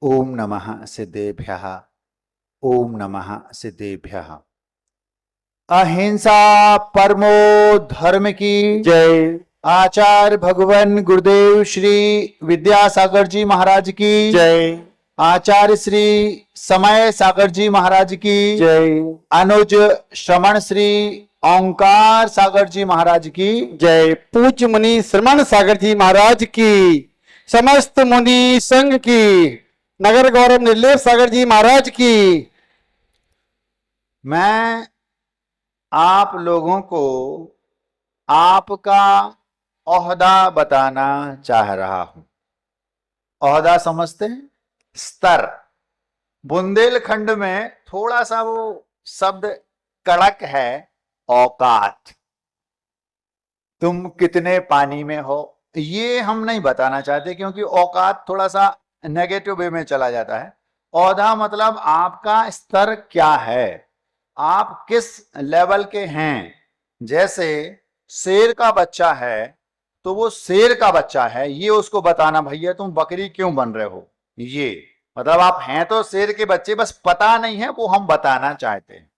ओम नमः सिद्धेभ्यः। ओम नमः सिद्धेभ्यः। अहिंसा परमो धर्म की जय। आचार्य भगवान गुरुदेव श्री विद्यासागर जी महाराज की जय। आचार्य श्री समय सागर जी महाराज की जय। अनुज श्रमण श्री ओंकार सागर जी महाराज की जय। पूज्य मुनि श्रमण सागर जी महाराज की, समस्त मुनि संघ की, नगर गौरव निर्लेप सागर जी महाराज की। मैं आप लोगों को आपका ओहदा बताना चाह रहा हूं। ओहदा समझते हैं? स्तर। बुंदेलखंड में थोड़ा सा वो शब्द कड़क है, औकात। तुम कितने पानी में हो ये हम नहीं बताना चाहते, क्योंकि औकात थोड़ा सा नेगेटिव वे में चला जाता है। ओहदा मतलब आपका स्तर क्या है, आप किस लेवल के हैं। जैसे शेर का बच्चा है तो वो शेर का बच्चा है, ये उसको बताना भैया तुम बकरी क्यों बन रहे हो, ये मतलब आप हैं तो शेर के बच्चे, बस पता नहीं है, वो हम बताना चाहते हैं।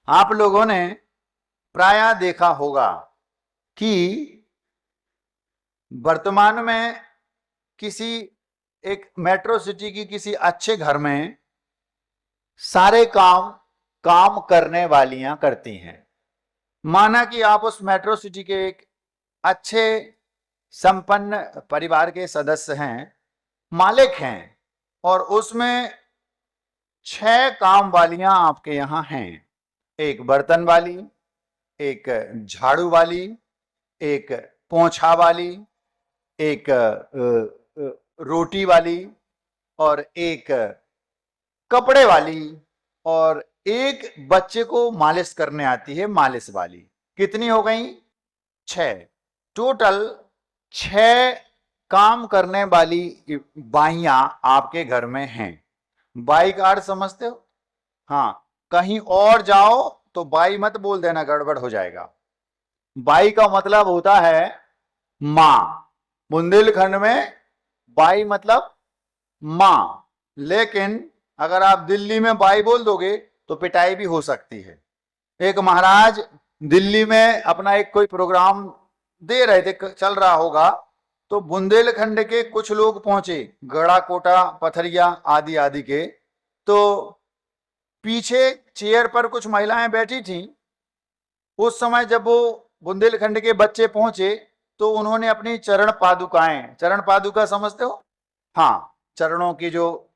आप लोगों ने प्रायः देखा होगा कि वर्तमान में किसी एक मेट्रो सिटी की किसी अच्छे घर में सारे काम करने वालियां करती हैं। माना कि आप उस मेट्रो सिटी के एक अच्छे संपन्न परिवार के सदस्य हैं, मालिक हैं, और उसमें 6 काम वालियां आपके यहां हैं। एक बर्तन वाली, एक झाड़ू वाली, एक पोंछा वाली, एक रोटी वाली, और एक कपड़े वाली, और एक बच्चे को मालिश करने आती है, मालिश वाली। कितनी हो गई? 6। टोटल 6 काम करने वाली बाइयां आपके घर में हैं। बाई का अर्थ समझते हो? हाँ, कहीं और जाओ तो बाई मत बोल देना, गड़बड़ हो जाएगा। बाई का मतलब होता है मां। बुंदेलखंड में बाई मतलब मां। लेकिन अगर आप दिल्ली में बाई बोल दोगे तो पिटाई भी हो सकती है। एक महाराज दिल्ली में अपना एक कोई प्रोग्राम दे रहे थे, चल रहा होगा, तो बुंदेलखंड के कुछ लोग पहुंचे, गड़ा कोटा पथरिया आदि आदि के। तो पीछे चेयर पर कुछ महिलाएं बैठी थीं। उस समय जब वो बुंदेलखंड के बच्चे पहुंचे तो उन्होंने अपनी चरण पादुकाएं, चरण पादुका समझते हो? हाँ, चरणों की जो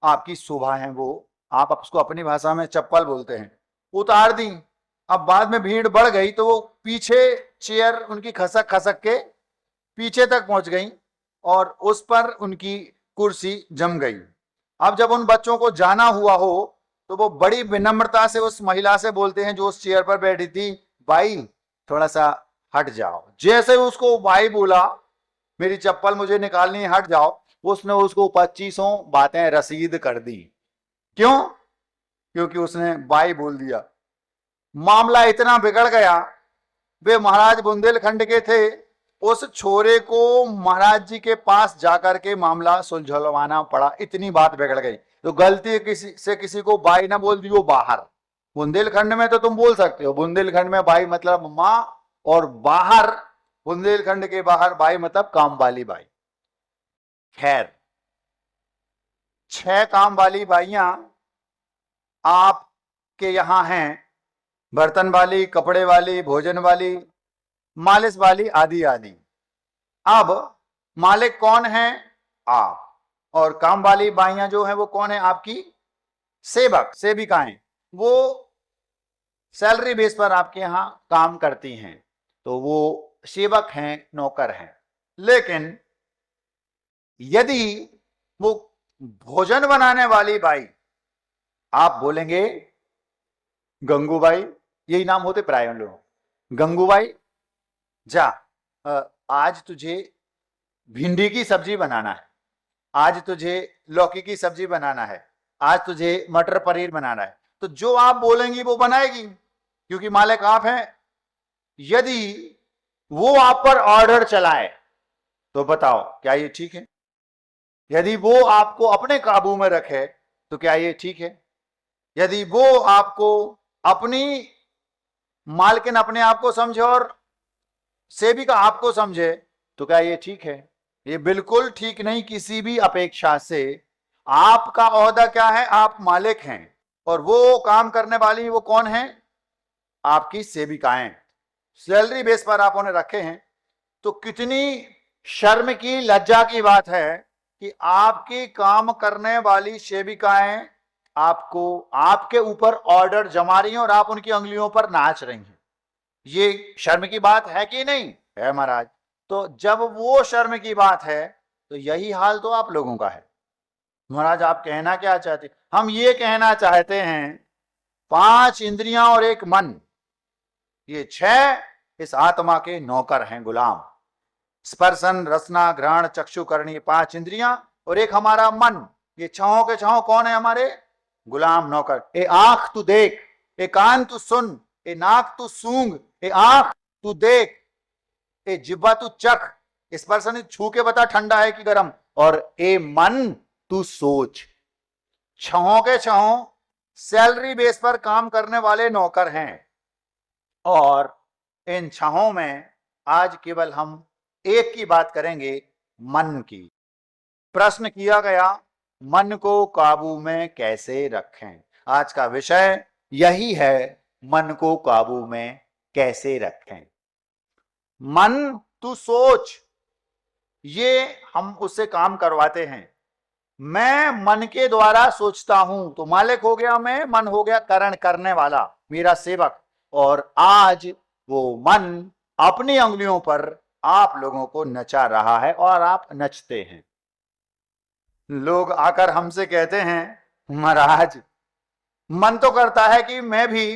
आपकी शोभा है, वो आप उसको अपनी भाषा में चप्पल बोलते हैं, उतार दी। अब बाद में भीड़ बढ़ गई तो वो पीछे चेयर उनकी खसक खसक के पीछे तक पहुंच गई और उस पर उनकी कुर्सी जम गई। अब जब उन बच्चों को जाना हुआ हो तो वो बड़ी विनम्रता से उस महिला से बोलते हैं जो उस चेयर पर बैठी थी, भाई थोड़ा सा हट जाओ। जैसे उसको भाई बोला, मेरी चप्पल मुझे निकालनी है, हट जाओ, उसने उसको 2500 बातें रसीद कर दी। क्यों? क्योंकि उसने बाई बोल दिया। मामला इतना बिगड़ गया, वे महाराज बुंदेलखंड के थे, उस छोरे को महाराज जी के पास जाकर के मामला सुलझवाना पड़ा, इतनी बात बिगड़ गई। तो गलती किसी को बाई ना बोल दी, वो बाहर। बुंदेलखंड में तो तुम बोल सकते हो, बुंदेलखंड में बाई मतलब मां, और बाहर बुंदेलखंड के बाहर बाई मतलब काम वाली बाई। खैर, 6 काम वाली बाइयां आपके यहां हैं, बर्तन वाली, कपड़े वाली, भोजन वाली, मालिश वाली आदि आदि। अब मालिक कौन है? आप। और काम वाली बाइयां जो है वो कौन है? आपकी सेवक, सेविकाएं। वो सैलरी बेस पर आपके यहां काम करती हैं, तो वो सेवक हैं, नौकर हैं। लेकिन यदि वो भोजन बनाने वाली बाई, आप बोलेंगे गंगूबाई, यही नाम होते प्राय उन लोगों। गंगूबाई जा, आज तुझे भिंडी की सब्जी बनाना है, आज तुझे लौकी की सब्जी बनाना है, आज तुझे मटर पनीर बनाना है, तो जो आप बोलेंगी वो बनाएगी, क्योंकि मालिक आप हैं। यदि वो आप पर ऑर्डर चलाए तो बताओ क्या ये ठीक है? यदि वो आपको अपने काबू में रखे तो क्या ये ठीक है? यदि वो आपको अपनी मालकिन अपने आप को समझे और सेविका आपको समझे तो क्या ये ठीक है? ये बिल्कुल ठीक नहीं किसी भी अपेक्षा से। आपका ओहदा क्या है? आप मालिक हैं और वो काम करने वाली वो कौन है? आपकी सेविकाएं। सैलरी बेस पर आप उन्हें रखे हैं। तो कितनी शर्म की, लज्जा की बात है कि आपकी काम करने वाली सेविकाएं आपको, आपके ऊपर ऑर्डर जमा रही हैं और आप उनकी अंगुलियों पर नाच रही हैं। ये शर्म की बात है कि नहीं है महाराज? तो जब वो शर्म की बात है तो यही हाल तो आप लोगों का है। महाराज आप कहना क्या चाहते? हम ये कहना चाहते हैं 5 इंद्रियां और एक मन, ये 6 इस आत्मा के नौकर हैं, गुलाम। स्पर्शन, रसना, घ्राण, चक्षु, कर्ण, ये 5 इंद्रियां और एक हमारा मन, ये 6 के 6 कौन है? हमारे गुलाम नौकर। ए आंख तू देख, ए कान तू सुन, ए नाक तू सूंघ, ए आंख तू देख, ए जिब्बा तू चख, स्पर्शन छू के बता ठंडा है कि गर्म, और ए मन तू सोच। 6 के 6 सैलरी बेस पर काम करने वाले नौकर हैं और इन 6 में आज केवल हम एक की बात करेंगे, मन की। प्रश्न किया गया मन को काबू में कैसे रखें। आज का विषय यही है, मन को काबू में कैसे रखें। मन तू सोच, ये हम उससे काम करवाते हैं। मैं मन के द्वारा सोचता हूं तो मालिक हो गया मैं, मन हो गया करण करने वाला, मेरा सेवक। और आज वो मन अपनी अंगुलियों पर आप लोगों को नचा रहा है और आप नचते हैं। लोग आकर हमसे कहते हैं महाराज मन तो करता है कि मैं भी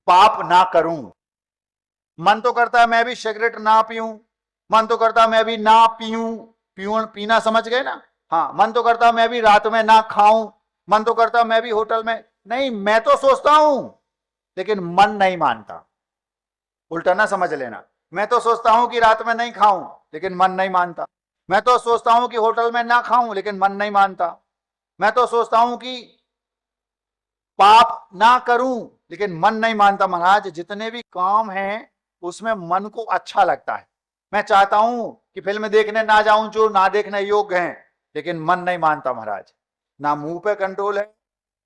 पाप ना करूं, मन तो करता है मैं भी सिगरेट ना पीऊं, मन तो करता है मैं भी ना पीऊं, पीना समझ गए ना? हाँ, मन तो करता है मैं भी रात में ना खाऊं, मन तो करता है मैं भी होटल में नहीं। मैं तो सोचता हूं लेकिन मन नहीं मानता। उल्टा ना समझ लेना। मैं तो सोचता हूं कि रात में नहीं खाऊं लेकिन मन नहीं मानता। मैं तो सोचता हूं कि होटल में ना खाऊं लेकिन मन नहीं मानता। मैं तो सोचता हूं कि पाप ना करूं लेकिन मन नहीं मानता। महाराज जितने भी काम हैं उसमें मन को अच्छा लगता है। मैं चाहता हूं कि फिल्म देखने ना जाऊं जो ना देखने योग्य हैं, लेकिन मन नहीं मानता महाराज। ना मुंह पे कंट्रोल है,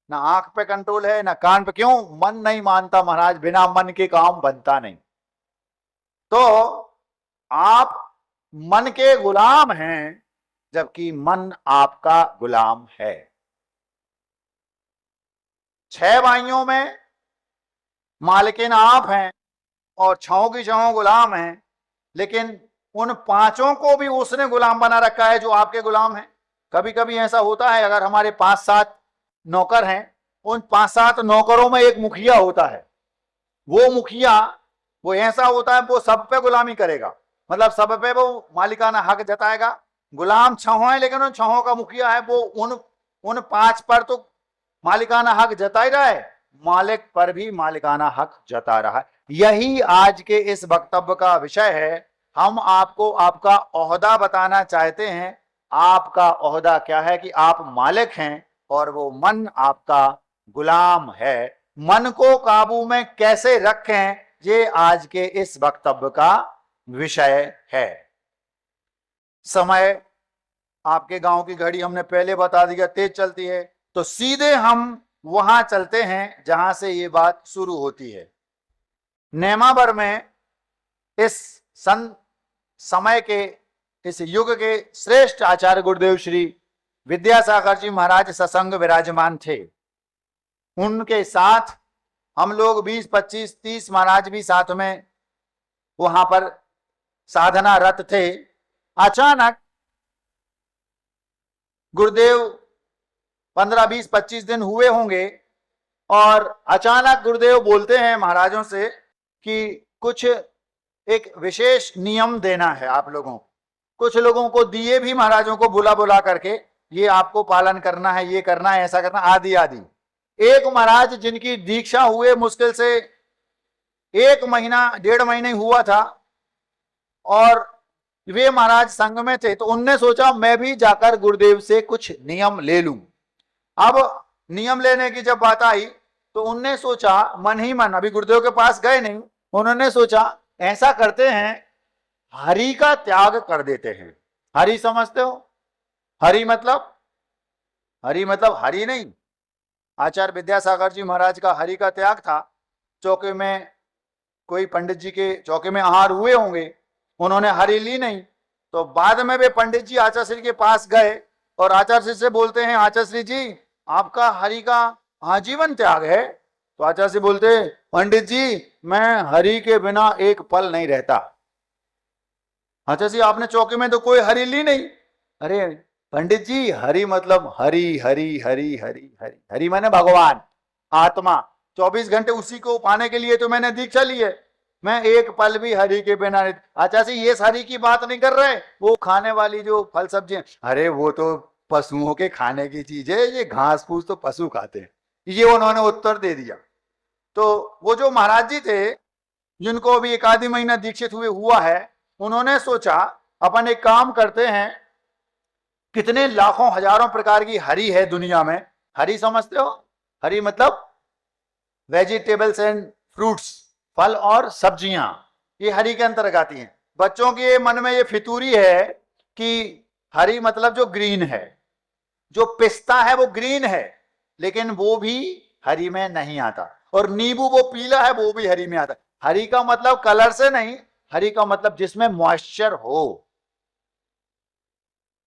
ना आंख पे कंट्रोल है, ना कान पे। क्यों? मन नहीं मानता महाराज। बिना मन के काम बनता नहीं। तो आप मन के गुलाम हैं जबकि मन आपका गुलाम है। 6 भाइयों में मालिकिन आप हैं और 6 की 6 गुलाम हैं, लेकिन उन 5 को भी उसने गुलाम बना रखा है जो आपके गुलाम हैं। कभी कभी ऐसा होता है, अगर हमारे 5-7 नौकर हैं, उन 5-7 नौकरों में एक मुखिया होता है। वो मुखिया वो ऐसा होता है, वो सब पे गुलामी करेगा, मतलब सब पे वो मालिकाना हक जताएगा। गुलाम 6 है लेकिन उन 6 का मुखिया है, वो उन 5 पर तो मालिकाना हक जता ही रहा है, मालिक पर भी मालिकाना हक जता रहा है। यही आज के इस वक्तव्य का विषय है। हम आपको आपका ओहदा बताना चाहते हैं। आपका ओहदा क्या है कि आप मालिक हैं और वो मन आपका गुलाम है। मन को काबू में कैसे रखें, ये आज के इस वक्तव्य का विषय है। समय आपके गांव की घड़ी हमने पहले बता दिया, तेज चलती है, तो सीधे हम वहां चलते हैं जहां से ये बात शुरू होती है। नेमावर में इस समय के, इस युग के श्रेष्ठ आचार्य गुरुदेव श्री विद्यासागर जी महाराज सत्संग विराजमान थे। उनके साथ हम लोग 20, 25, 30 महाराज भी साथ में वहां पर साधना रत थे। अचानक गुरुदेव 15, 20, 25 दिन हुए होंगे और अचानक गुरुदेव बोलते हैं महाराजों से कि कुछ एक विशेष नियम देना है आप लोगों को। कुछ लोगों को दिए भी महाराजों को बुला बुला करके, ये आपको पालन करना है, ये करना है, ऐसा करना, आदि आदि। एक महाराज जिनकी दीक्षा हुए मुश्किल से 1 महीना 1.5 महीने हुआ था और वे महाराज संघ में थे, तो उनने सोचा मैं भी जाकर गुरुदेव से कुछ नियम ले लूं। अब नियम लेने की जब बात आई तो उनने सोचा मन ही मन, अभी गुरुदेव के पास गए नहीं, उन्होंने सोचा ऐसा करते हैं, हरि का त्याग कर देते हैं। हरि समझते हो? हरि मतलब हरि नहीं, आचार्य विद्यासागर जी महाराज का हरि का त्याग था। चौके में कोई पंडित जी के चौके में आहार हुए होंगे, उन्होंने हरि ली नहीं, तो बाद में वे पंडित जी आचार्य श्री के पास गए और आचार्य श्री से बोलते हैं, आचार्य श्री जी आपका हरि का आजीवन त्याग है। तो आचार्य श्री बोलते, पंडित जी मैं हरि के बिना एक पल नहीं रहता। आचार्य श्री आपने चौके में तो कोई हरि ली नहीं। अरे पंडित जी हरि मतलब हरि हरि हरि हरि हरि हरि माने भगवान, आत्मा। 24 घंटे उसी को पाने के लिए तो मैंने दीक्षा ली है, मैं एक पल भी हरि के बिना नहीं। अच्छा जी ये हरि की बात नहीं कर रहे, वो खाने वाली जो फल सब्जियां, अरे वो तो पशुओं के खाने की चीज है, ये घास फूस तो पशु खाते हैं, ये उन्होंने उत्तर दे दिया। तो वो जो महाराज जी थे जिनको अभी 1 आधी महीना दीक्षित हुआ है, उन्होंने सोचा अपन एक काम करते हैं, कितने लाखों हजारों प्रकार की हरि है दुनिया में। हरि समझते हो? हरि मतलब वेजिटेबल्स एंड फ्रूट्स, फल और सब्जियां, ये हरि के अंतर्गत आती हैं। बच्चों के मन में ये फितूरी है कि हरि मतलब जो ग्रीन है, जो पिस्ता है वो ग्रीन है, लेकिन वो भी हरि में नहीं आता, और नींबू वो पीला है वो भी हरि में आता। हरि का मतलब कलर से नहीं, हरि का मतलब जिसमें मॉइस्चर हो।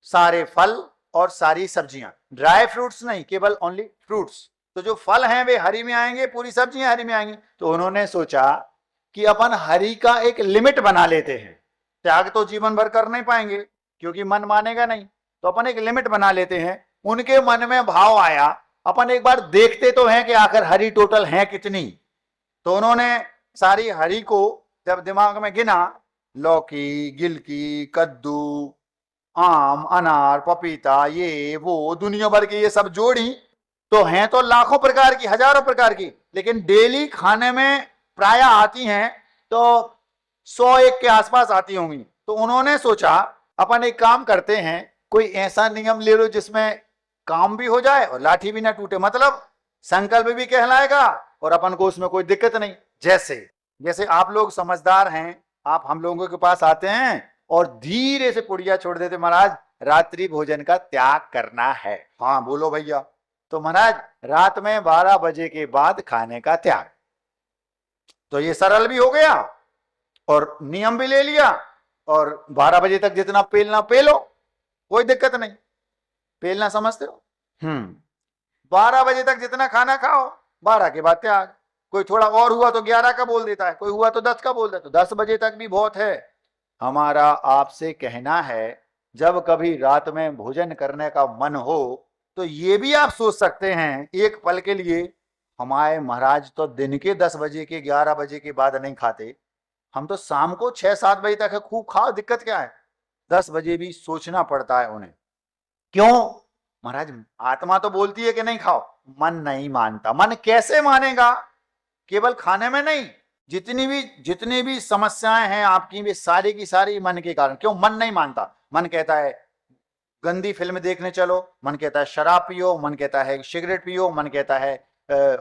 सारे फल और सारी सब्जियां, ड्राई फ्रूट्स नहीं, केवल ओनली फ्रूट्स। तो जो फल हैं वे हरि में आएंगे, पूरी सब्जियां हरि में आएंगी। तो उन्होंने सोचा कि अपन हरि का एक लिमिट बना लेते हैं, त्याग तो जीवन भर कर नहीं पाएंगे क्योंकि मन मानेगा नहीं, तो अपन एक लिमिट बना लेते हैं। उनके मन में भाव आया, अपन एक बार देखते तो हैं कि आखिर हरि टोटल हैं कितनी। तो उन्होंने सारी हरि को जब दिमाग में गिना, लौकी, गिलकी, कद्दू, आम, अनार, पपीता, ये वो दुनिया भर की ये सब जोड़ी, तो हैं तो लाखों प्रकार की, हजारों प्रकार की, लेकिन डेली खाने में प्राय आती हैं तो 101 के आसपास आती होंगी। तो उन्होंने सोचा अपन एक काम करते हैं, कोई ऐसा नियम ले लो जिसमें काम भी हो जाए और लाठी भी ना टूटे, मतलब संकल्प भी कहलाएगा और अपन को उसमें कोई दिक्कत नहीं। जैसे आप लोग समझदार हैं, आप हम लोगों के पास आते हैं और धीरे से पुड़िया छोड़ देते, महाराज रात्रि भोजन का त्याग करना है। हाँ बोलो भैया। तो महाराज रात में 12 बजे के बाद खाने का त्याग, तो ये सरल भी हो गया और नियम भी ले लिया, और 12 बजे तक जितना पेलना पेलो, कोई दिक्कत नहीं। पेलना समझते हो? 12 बजे तक जितना खाना खाओ, 12 के बाद त्याग। कोई थोड़ा और हुआ तो 11 का बोल देता है, कोई हुआ तो 10 का बोल देता है, तो 10 बजे तक भी बहुत है। हमारा आपसे कहना है, जब कभी रात में भोजन करने का मन हो तो ये भी आप सोच सकते हैं एक पल के लिए, हमारे महाराज तो दिन के 10 बजे के 11 बजे के बाद नहीं खाते, हम तो शाम को 6-7 बजे तक है, खूब खाओ, दिक्कत क्या है। 10 बजे भी सोचना पड़ता है उन्हें। क्यों? महाराज आत्मा तो बोलती है कि नहीं खाओ, मन नहीं मानता। मन कैसे मानेगा? केवल खाने में नहीं, जितनी भी समस्याएं हैं आपकी, वे सारी की सारी मन के कारण। क्यों मन नहीं मानता? मन कहता है गंदी फिल्म देखने चलो, मन कहता है शराब पियो, मन कहता है सिगरेट पियो, मन कहता है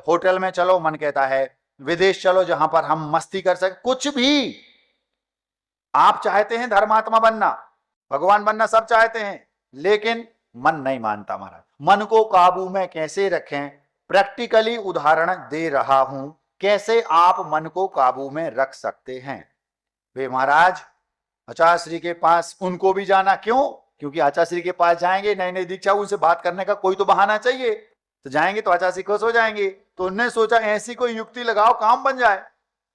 होटल में चलो, मन कहता है विदेश चलो जहां पर हम मस्ती कर सके। कुछ भी आप चाहते हैं, धर्मात्मा बनना, भगवान बनना सब चाहते हैं, लेकिन मन नहीं मानता। महाराज मन को काबू में कैसे रखें, प्रैक्टिकली उदाहरण दे रहा हूं, कैसे आप मन को काबू में रख सकते हैं। वे महाराज आचार्य श्री के पास उनको भी जाना, क्यों? क्योंकि आचार्य श्री के पास जाएंगे, नई नई दीक्षा, उनसे बात करने का कोई तो बहाना चाहिए, तो जाएंगे तो आचार्य श्री खुश हो जाएंगे। तो उन्होंने सोचा ऐसी कोई युक्ति लगाओ काम बन जाए।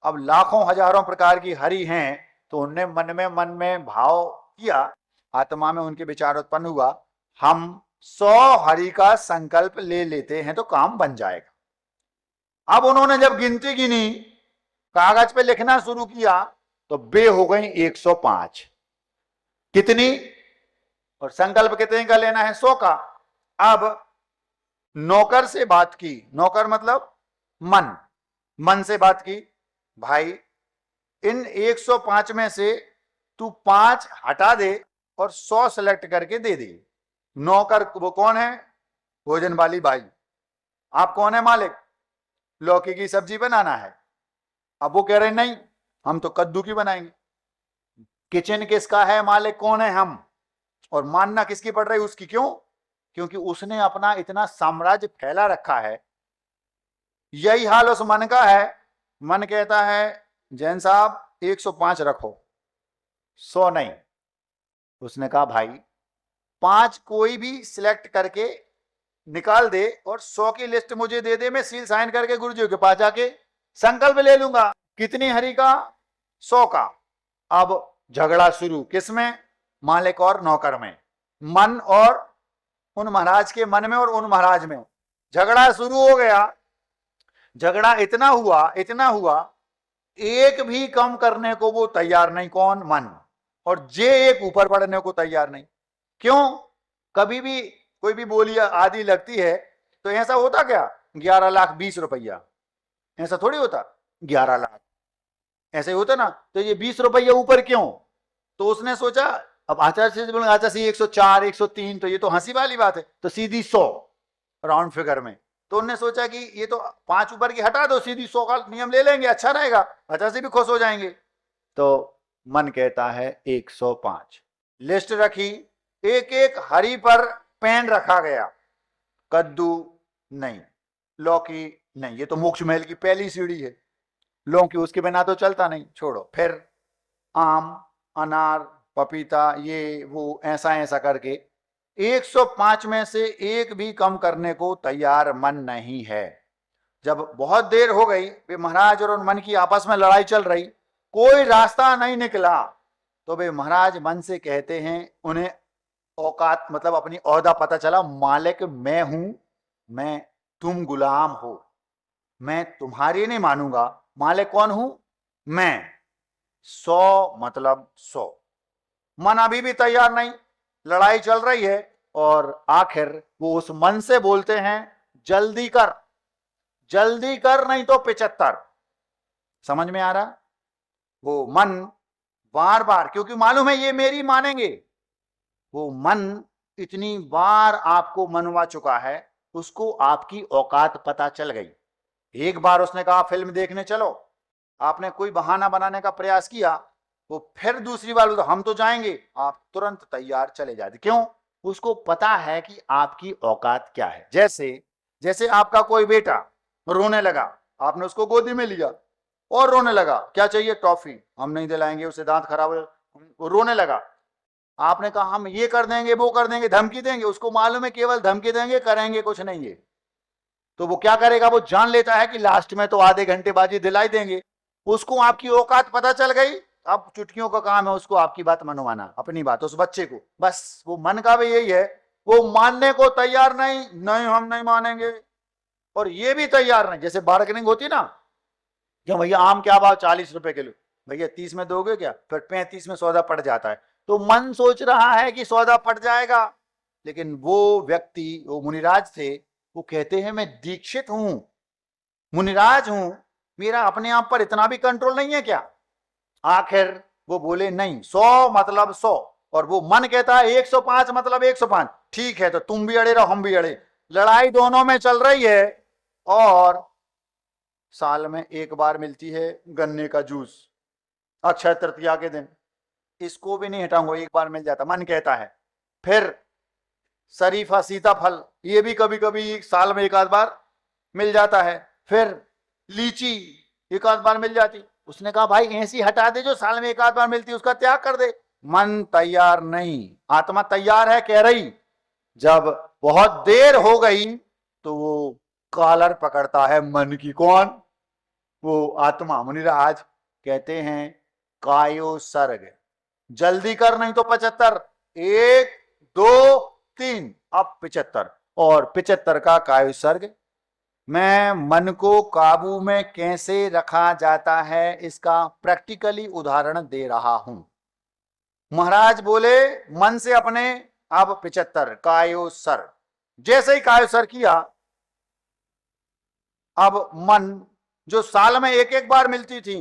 अब लाखों हजारों प्रकार की हरि हैं, तो उनने मन में भाव किया, आत्मा में उनके विचार उत्पन्न हुआ, हम 100 हरि का संकल्प ले लेते हैं तो काम बन जाएगा। अब उन्होंने जब गिनती गिनी, कागज पे लिखना शुरू किया, तो बे हो गई 105। कितनी? और संकल्प कितने का लेना है? 100 का। अब नौकर से बात की, नौकर मतलब मन से बात की, भाई इन 105 में से तू 5 हटा दे और 100 सेलेक्ट करके दे दे। नौकर वो कौन है? भोजन वाली बाई। आप कौन है मालिक? लौकी की सब्जी बनाना है। अब वो कह रहे नहीं, हम तो कद्दू की बनाएंगे। किचन किसका है? मालिक कौन है? हम। और मानना किसकी पड़ रही? उसकी। क्यों? क्योंकि उसने अपना इतना साम्राज्य फैला रखा है। यही हाल उस मन का है। मन कहता है जैन साहब 105 रखो, 100 नहीं। उसने कहा भाई 5 कोई भी सिलेक्ट करके निकाल दे और 100 की लिस्ट मुझे दे दे, मैं सील साइन करके गुरुजी के पास जाके संकल्प ले लूंगा। कितनी हरी का? 100 का। अब झगड़ा शुरू किसमें? मालिक और नौकर में, मन और उन महाराज के मन में और उन महाराज में झगड़ा शुरू हो गया। झगड़ा इतना हुआ, एक भी कम करने को वो तैयार नहीं। कौन? मन। और जे एक ऊपर बढ़ने को तैयार नहीं। क्यों? कभी भी कोई भी बोली आदि लगती है तो ऐसा होता क्या? 11,20,000 ऐसा थोड़ी होता। 11 लाख ऐसे होता ना। तो ये 20 रुपया ऊपर क्यों? तो उसने सोचा अब आचार्य से बोलेंगे आचार्य 104 103 तो ये तो हंसी वाली बात है, तो सीधी 100 राउंड फिगर में। तो उन्होंने सोचा कि ये तो 5 ऊपर की हटा दो, सीधी 100 का नियम ले लेंगे, अच्छा रहेगा, आचार्य से भी खुश हो जाएंगे। तो मन कहता है 105। लिस्ट रखी, एक एक हरी पर पेन रखा गया। कद्दू नहीं, लौकी नहीं, ये तो मोक्ष महल की पहली सीढ़ी है। लौकी उसके बिना तो चलता नहीं, छोड़ो। फिर आम, अनार, पपीता, ये वो ऐसा ऐसा करके 105 में से एक भी कम करने को तैयार मन नहीं है। जब बहुत देर हो गई, वे महाराज और उन मन की आपस में लड़ाई चल रही, कोई रास्ता नहीं निकला, तो वे महाराज मन से कहते हैं, उन्हें औकात मतलब अपनी ओहदा पता चला, मालिक मैं हूं, मैं, तुम गुलाम हो, मैं तुम्हारी नहीं मानूंगा। मालिक कौन हूं? मैं। 100 मतलब 100। मन अभी भी तैयार नहीं, लड़ाई चल रही है। और आखिर वो उस मन से बोलते हैं जल्दी कर, जल्दी कर नहीं तो 75। समझ में आ रहा? वो मन बार बार, क्योंकि मालूम है ये मेरी मानेंगे, वो मन इतनी बार आपको मनवा चुका है, उसको आपकी औकात पता चल गई। एक बार उसने कहा फिल्म देखने चलो, आपने कोई बहाना बनाने का प्रयास किया, वो फिर दूसरी बार तो हम तो जाएंगे, आप तुरंत तैयार चले जाते। क्यों? उसको पता है कि आपकी औकात क्या है। जैसे जैसे आपका कोई बेटा रोने लगा, आपने उसको गोदी में लिया और रोने लगा, क्या चाहिए? टॉफी। हम नहीं दिलाएंगे, उसे दांत खराब हो, रोने लगा। आपने कहा हम ये कर देंगे वो कर देंगे, धमकी देंगे, उसको मालूम है केवल धमकी देंगे, करेंगे कुछ नहीं है। तो वो क्या करेगा? वो जान लेता है कि लास्ट में तो आधे घंटे बाजी दिलाई देंगे। उसको आपकी औकात पता चल गई, अब चुटकियों का काम है उसको आपकी बात मनवाना, अपनी बात उस बच्चे को। बस वो मन का भी यही है, वो मानने को तैयार नहीं, नहीं हम नहीं मानेंगे। और ये भी तैयार नहीं, जैसे बार्गेनिंग होती ना, क्यों भैया आम क्या भाव? 40 रुपए किलो। भैया 30 में दोगे क्या? फिर 35 में सौदा पड़ जाता है। तो मन सोच रहा है कि सौदा पड़ जाएगा, लेकिन वो व्यक्ति, वो मुनिराज थे, वो कहते हैं मैं दीक्षित हूं, मुनिराज हूं, मेरा अपने आप पर इतना भी कंट्रोल नहीं है क्या? आखिर वो बोले नहीं, 100 मतलब 100। और वो मन कहता है 105 मतलब 105। ठीक है, तो तुम भी अड़े रहो हम भी अड़े। लड़ाई दोनों में चल रही है। और साल में एक बार मिलती है गन्ने का जूस, अक्षय तृतीया के दिन, इसको भी नहीं हटाऊंगा, एक बार मिल जाता, मन कहता है। फिर शरीफा सीताफल, ये भी कभी कभी साल में एक आध बार मिल जाता है। फिर लीची एक आध बार मिल जाती। उसने कहा भाई ऐसी हटा दे जो साल में एक आध बार मिलती, उसका त्याग कर दे। मन तैयार नहीं, आत्मा तैयार है, कह रही। जब बहुत देर हो गई तो वो कॉलर पकड़ता है मन की। कौन? वो आत्मा, मुनिराज। कहते हैं कायो सर्ग, जल्दी कर नहीं तो 75। 1 2 3, अब 75। और 75 का कायो सर्ग। मैं मन को काबू में कैसे रखा जाता है इसका प्रैक्टिकली उदाहरण दे रहा हूं। महाराज बोले मन से अपने, अब 75 कायो सर। जैसे ही कायो सर किया, अब मन जो साल में एक एक बार मिलती थी,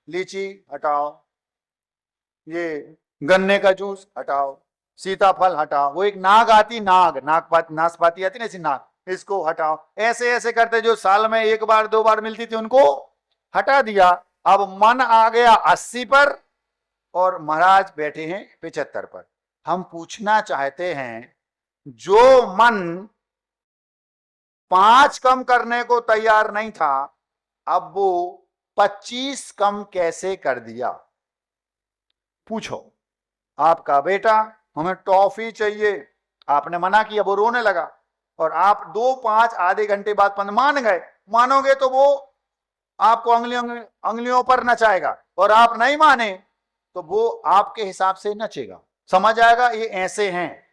लीची हटाओ, ये गन्ने का जूस हटाओ, सीताफल हटाओ, वो एक नाग आती, नाशपाती आती ना, ऐसी नाग, इसको हटाओ, ऐसे ऐसे करते जो साल में एक बार दो बार मिलती थी उनको हटा दिया। अब मन आ गया 80 पर और महाराज बैठे हैं 75 पर। हम पूछना चाहते हैं, जो मन 5 कम करने को तैयार नहीं था, अब वो 25 कम कैसे कर दिया? पूछो। आपका बेटा हमें टॉफी चाहिए, आपने मना किया, वो रोने लगा, और आप 2, 5 आधे घंटे बाद मान गए, मानोगे तो वो आपको अंगलियों पर नचाएगा, और आप नहीं माने तो वो आपके हिसाब से नचेगा। समझ आएगा? ये ऐसे हैं।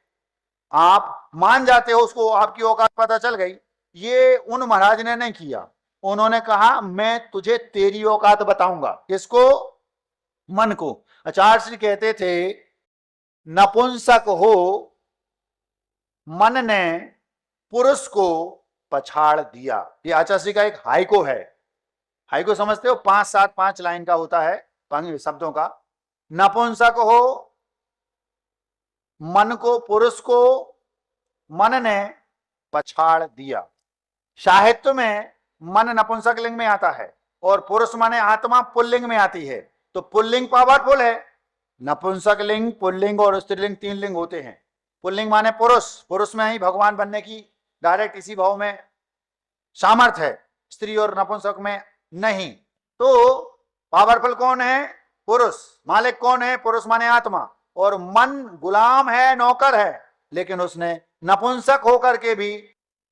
आप मान जाते हो उसको, आपकी औकात पता चल गई। ये उन महाराज ने नहीं किया, उन्होंने कहा मैं तुझे तेरी औकात बताऊंगा। किसको? मन को। आचार्य श्री कहते थे, नपुंसक हो मन ने पुरुष को पछाड़ दिया। ये आचार्य श्री का एक हाइको है। हाइको समझते हो? 5 लाइन का होता है शब्दों का। नपुंसक हो मन को, पुरुष को मन ने पछाड़ दिया। साहित्य में मन नपुंसक लिंग में आता है और पुरुष माने आत्मा पुल्लिंग में आती है, तो पुल्लिंग पावरफुल है। नपुंसक लिंग, पुल्लिंग और स्त्रीलिंग 3 लिंग होते हैं। पुल्लिंग माने पुरुष, पुरुष में ही भगवान बनने की डायरेक्ट इसी भाव में सामर्थ्य है, स्त्री और नपुंसक में नहीं। तो पावरफुल कौन है? पुरुष। मालिक कौन है? पुरुष माने आत्मा। और मन गुलाम है, नौकर है, लेकिन उसने नपुंसक होकर के भी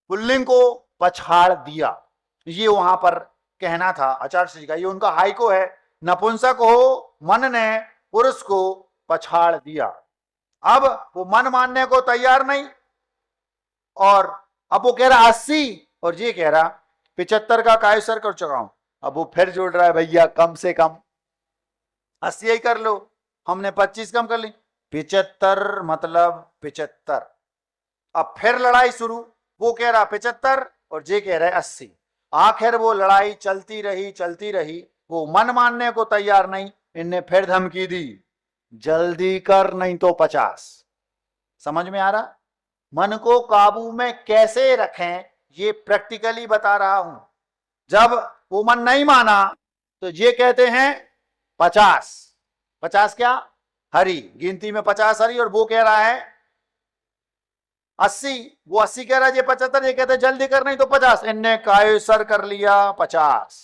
पुल्लिंग को पछाड़ दिया। ये वहां पर कहना था आचार्य श्री का, ये उनका हाइको है। नपुंसक हो मन ने पुरुष को पछाड़ दिया। अब वो मन मानने को तैयार नहीं, और अब वो कह रहा 80 और ये कह रहा 75 का कायसर कर चुका हूं। अब वो फिर जोड़ रहा है, भैया कम से कम 80 ही कर लो, हमने 25 कम कर ली, 75 मतलब 75। अब फिर लड़ाई शुरू, वो कह रहा 75 और जे कह रहा है 80। आखिर वो लड़ाई चलती रही, वो मन मानने को तैयार नहीं। इनने फिर धमकी दी, जल्दी कर नहीं तो 50। समझ में आ रहा? मन को काबू में कैसे रखें ये प्रैक्टिकली बता रहा हूं। जब वो मन नहीं माना तो ये कहते हैं 50। 50 क्या? हरी, गिनती में 50 हरी, और वो कह रहा है 80। वो 80 कह रहा है, ये 75, ये कहते हैं जल्दी कर नहीं तो 50। इनने कायसर कर लिया 50।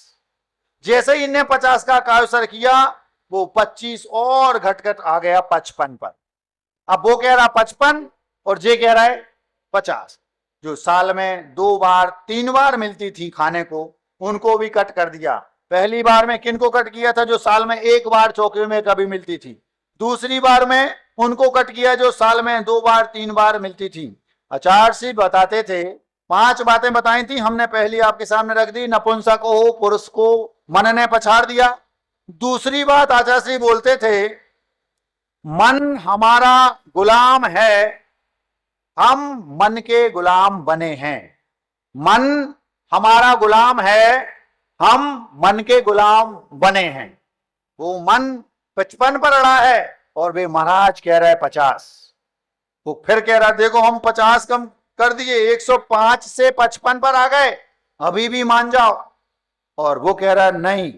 जैसे ही इनने 50 का कायसर किया, वो 25 और घट आ गया 55 पर। अब वो कह रहा 55 और जे कह रहा है 50। जो साल में 2 बार 3 बार मिलती थी खाने को, उनको भी कट कर दिया। पहली बार में किनको कट किया था? जो साल में 1 बार चौके में कभी मिलती थी। दूसरी बार में उनको कट किया जो साल में 2 बार 3 बार मिलती थी। आचार्य श्री बताते थे, 5 बातें बताई थी हमने, पहली आपके सामने रख दी, नपुंसक हो पुरुष को मन ने पछाड़ दिया। दूसरी बात आचार्य श्री बोलते थे, मन हमारा गुलाम है, हम मन के गुलाम बने हैं। मन हमारा गुलाम है, हम मन के गुलाम बने हैं। वो मन 55 पर अड़ा है और वे महाराज कह रहे 50। वो फिर कह रहा देखो हम 50 कम कर दिए, 105 से 55 पर आ गए, अभी भी मान जाओ। और वो कह रहा नहीं,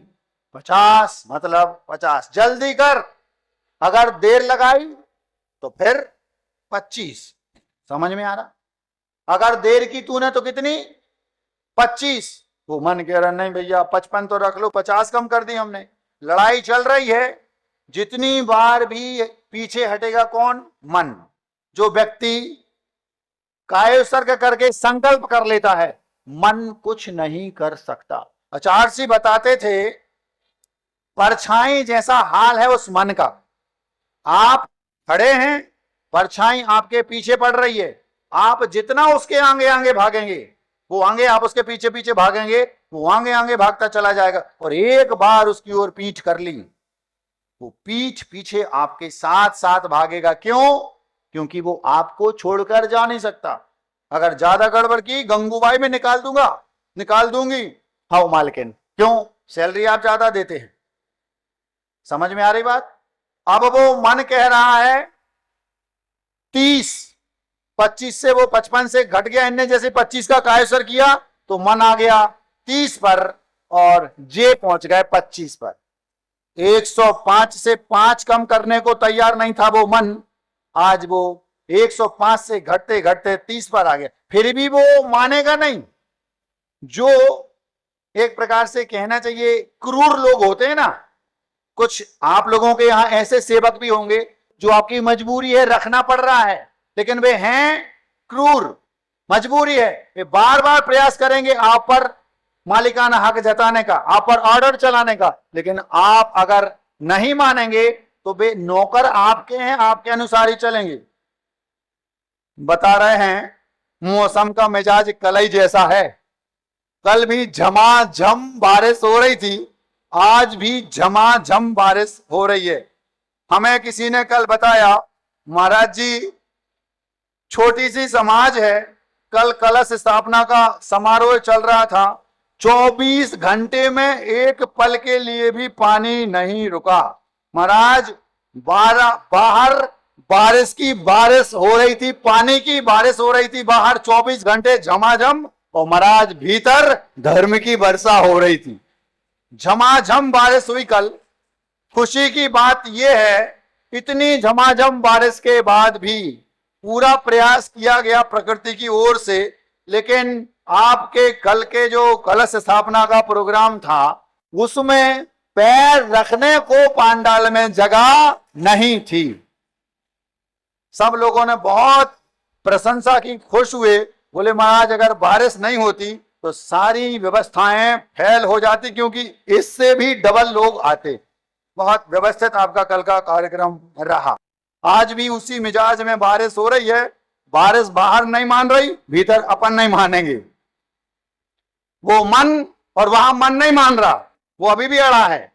50 मतलब 50, जल्दी कर। अगर देर लगाई तो फिर 25। समझ में आ रहा? अगर देर की तूने तो कितनी? 25। वो मन कह रहा नहीं भैया 55 तो रख लो, 50 कम कर दी हमने। लड़ाई चल रही है, जितनी बार भी पीछे हटेगा कौन? मन। जो व्यक्ति कायोसर्ग करके संकल्प कर लेता है, मन कुछ नहीं कर सकता। आचार्य जी बताते थे, परछाई जैसा हाल है उस मन का। आप खड़े हैं, परछाई आपके पीछे पड़ रही है, आप जितना उसके आगे आगे भागेंगे, वो आगे आप उसके पीछे पीछे भागेंगे, वो आगे आगे भागता चला जाएगा। और एक बार उसकी ओर पीठ कर ली, वो पीठ पीछे आपके साथ साथ भागेगा। क्यों? क्योंकि वो आपको छोड़कर जा नहीं सकता। अगर ज्यादा गड़बड़ की, गंगूबाई में निकाल दूंगा, निकाल दूंगी। हाँ मालकिन, क्यों? सैलरी आप ज्यादा देते हैं। समझ में आ रही बात? अब वो मन कह रहा है 30, 25 से वो 55 से घट गया, इनने जैसे 25 का कायसर किया तो मन आ गया 30 पर और जे पहुंच गए 25 पर। 105 से 5 कम करने को तैयार नहीं था वो मन, आज वो 105 से घटते घटते 30 पर आ गया। फिर भी वो मानेगा नहीं। जो एक प्रकार से कहना चाहिए क्रूर लोग होते हैं ना, कुछ आप लोगों के यहां ऐसे सेवक भी होंगे जो आपकी मजबूरी है, रखना पड़ रहा है, लेकिन वे हैं क्रूर, मजबूरी है, वे बार बार प्रयास करेंगे आप पर मालिकाना हक जताने का, आप पर ऑर्डर चलाने का, लेकिन आप अगर नहीं मानेंगे तो वे नौकर आपके हैं, आपके अनुसार ही चलेंगे। बता रहे हैं मौसम का मिजाज कलई जैसा है। कल भी झमाझम बारिश हो रही थी, आज भी झमाझम बारिश हो रही है। हमें किसी ने कल बताया, महाराज जी छोटी सी समाज है, कल कलश स्थापना का समारोह चल रहा था, 24 घंटे में एक पल के लिए भी पानी नहीं रुका। महाराज बाहर बारिश की बारिश हो रही थी, पानी की बारिश हो रही थी बाहर 24 घंटे झमाझम, और महाराज भीतर धर्म की वर्षा हो रही थी। झमाझम बारिश हुई कल। खुशी की बात यह है, इतनी झमाझम बारिश के बाद भी पूरा प्रयास किया गया प्रकृति की ओर से, लेकिन आपके कल के जो कलश स्थापना का प्रोग्राम था उसमें पैर रखने को पांडाल में जगह नहीं थी। सब लोगों ने बहुत प्रशंसा की, खुश हुए, बोले महाराज अगर बारिश नहीं होती तो सारी व्यवस्थाएं फेल हो जाती, क्योंकि इससे भी डबल लोग आते। बहुत व्यवस्थित आपका कल का कार्यक्रम रहा। आज भी उसी मिजाज में बारिश हो रही है, बारिश बाहर नहीं मान रही, भीतर अपन नहीं मानेंगे। वो मन, और वहां मन नहीं मान रहा, वो अभी भी अड़ा है।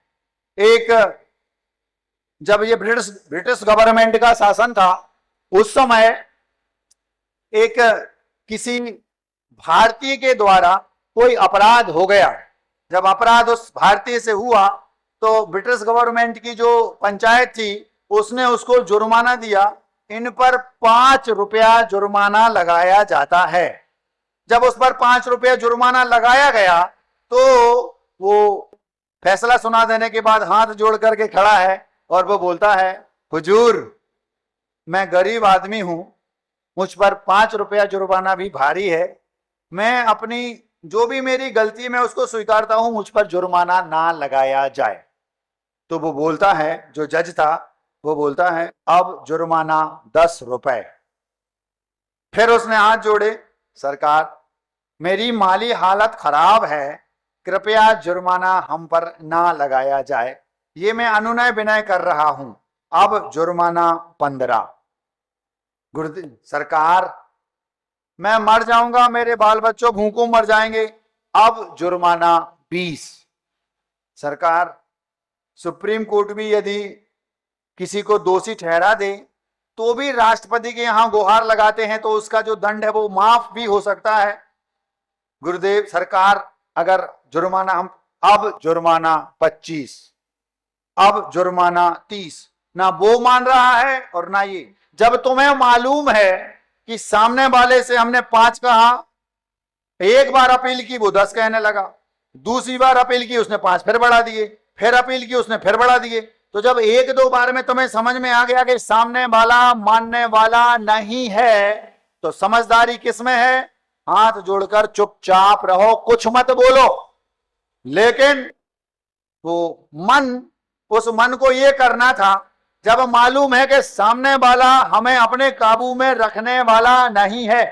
एक जब ये ब्रिटिश गवर्नमेंट का शासन था उस समय एक किसी भारतीय के द्वारा कोई अपराध हो गया। जब अपराध उस भारतीय से हुआ तो ब्रिटिश गवर्नमेंट की जो पंचायत थी उसने उसको जुर्माना दिया। इन पर 5 रुपया जुर्माना लगाया जाता है। जब उस पर 5 रुपया जुर्माना लगाया गया तो वो फैसला सुना देने के बाद हाथ जोड़ करके खड़ा है और वो बोलता है, हुजूर मैं गरीब आदमी हूं, मुझ पर 5 रुपया जुर्माना भी भारी है, मैं अपनी जो भी मेरी गलती है मैं उसको स्वीकारता हूं, मुझ पर जुर्माना ना लगाया जाए। तो वो बोलता है, जो जज था वो बोलता है, अब जुर्माना 10 रुपए। फिर उसने हाथ जोड़े, सरकार मेरी माली हालत खराब है, कृपया जुर्माना हम पर ना लगाया जाए, ये मैं अनुनय विनय कर रहा हूं, अब जुर्माना 15। गुरुदेव सरकार मैं मर जाऊंगा, मेरे बाल बच्चों भूखों मर जाएंगे, अब जुर्माना 20। सरकार सुप्रीम कोर्ट भी यदि किसी को दोषी ठहरा दे तो भी राष्ट्रपति के यहां गुहार लगाते हैं तो उसका जो दंड है वो माफ भी हो सकता है। गुरुदेव सरकार अगर जुर्माना हम, अब जुर्माना 25, अब जुर्माना 30, ना वो मान रहा है और ना ये। जब तुम्हें मालूम है कि सामने वाले से हमने 5 कहा, एक बार अपील की वो 10 कहने लगा, दूसरी बार अपील की उसने 5 फिर बढ़ा दिए, फिर अपील की उसने फिर बढ़ा दिए। तो जब 1-2 बार में तुम्हें समझ में आ गया कि सामने वाला मानने वाला नहीं है तो समझदारी किसमें है? हाथ जोड़कर चुपचाप रहो, कुछ मत बोलो। लेकिन वो मन, उस मन को ये करना था, जब मालूम है कि सामने वाला हमें अपने काबू में रखने वाला नहीं है,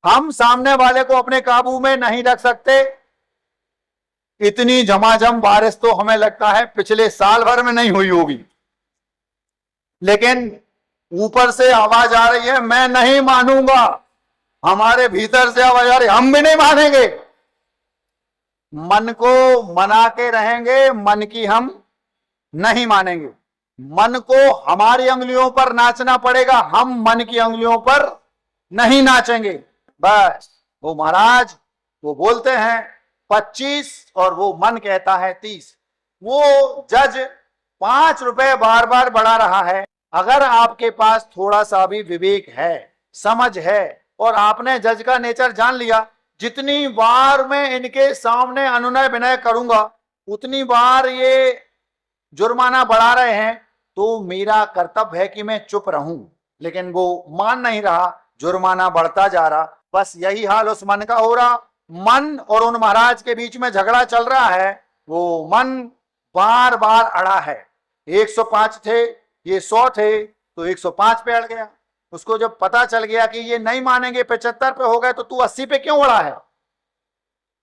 हम सामने वाले को अपने काबू में नहीं रख सकते। इतनी झमाझम बारिश तो हमें लगता है पिछले साल भर में नहीं हुई होगी, लेकिन ऊपर से आवाज आ रही है, मैं नहीं मानूंगा। हमारे भीतर से आवाज आ रही, हम भी नहीं मानेंगे। मन को मना के रहेंगे, मन की हम नहीं मानेंगे। मन को हमारी अंगुलियों पर नाचना पड़ेगा, हम मन की अंगुलियों पर नहीं नाचेंगे। बस वो महाराज वो बोलते हैं 25 और वो मन कहता है 30। वो जज ₹5 बार बार बढ़ा रहा है। अगर आपके पास थोड़ा सा भी विवेक है, समझ है, और आपने जज का नेचर जान लिया, जितनी बार मैं इनके सामने अनुनय विनय करूंगा उतनी बार ये जुर्माना बढ़ा रहे हैं, तो मेरा कर्तव्य है कि मैं चुप रहूं। लेकिन वो मान नहीं रहा, जुर्माना बढ़ता जा रहा। बस यही हाल उस मन का हो रहा। मन और उन महाराज के बीच में झगड़ा चल रहा है। वो मन बार बार अड़ा है। 105 थे, ये 100 थे, तो 105 पे अड़ गया। उसको जब पता चल गया कि ये नहीं मानेंगे, 75 पे हो गए, तो तू 80 पे क्यों अड़ा है?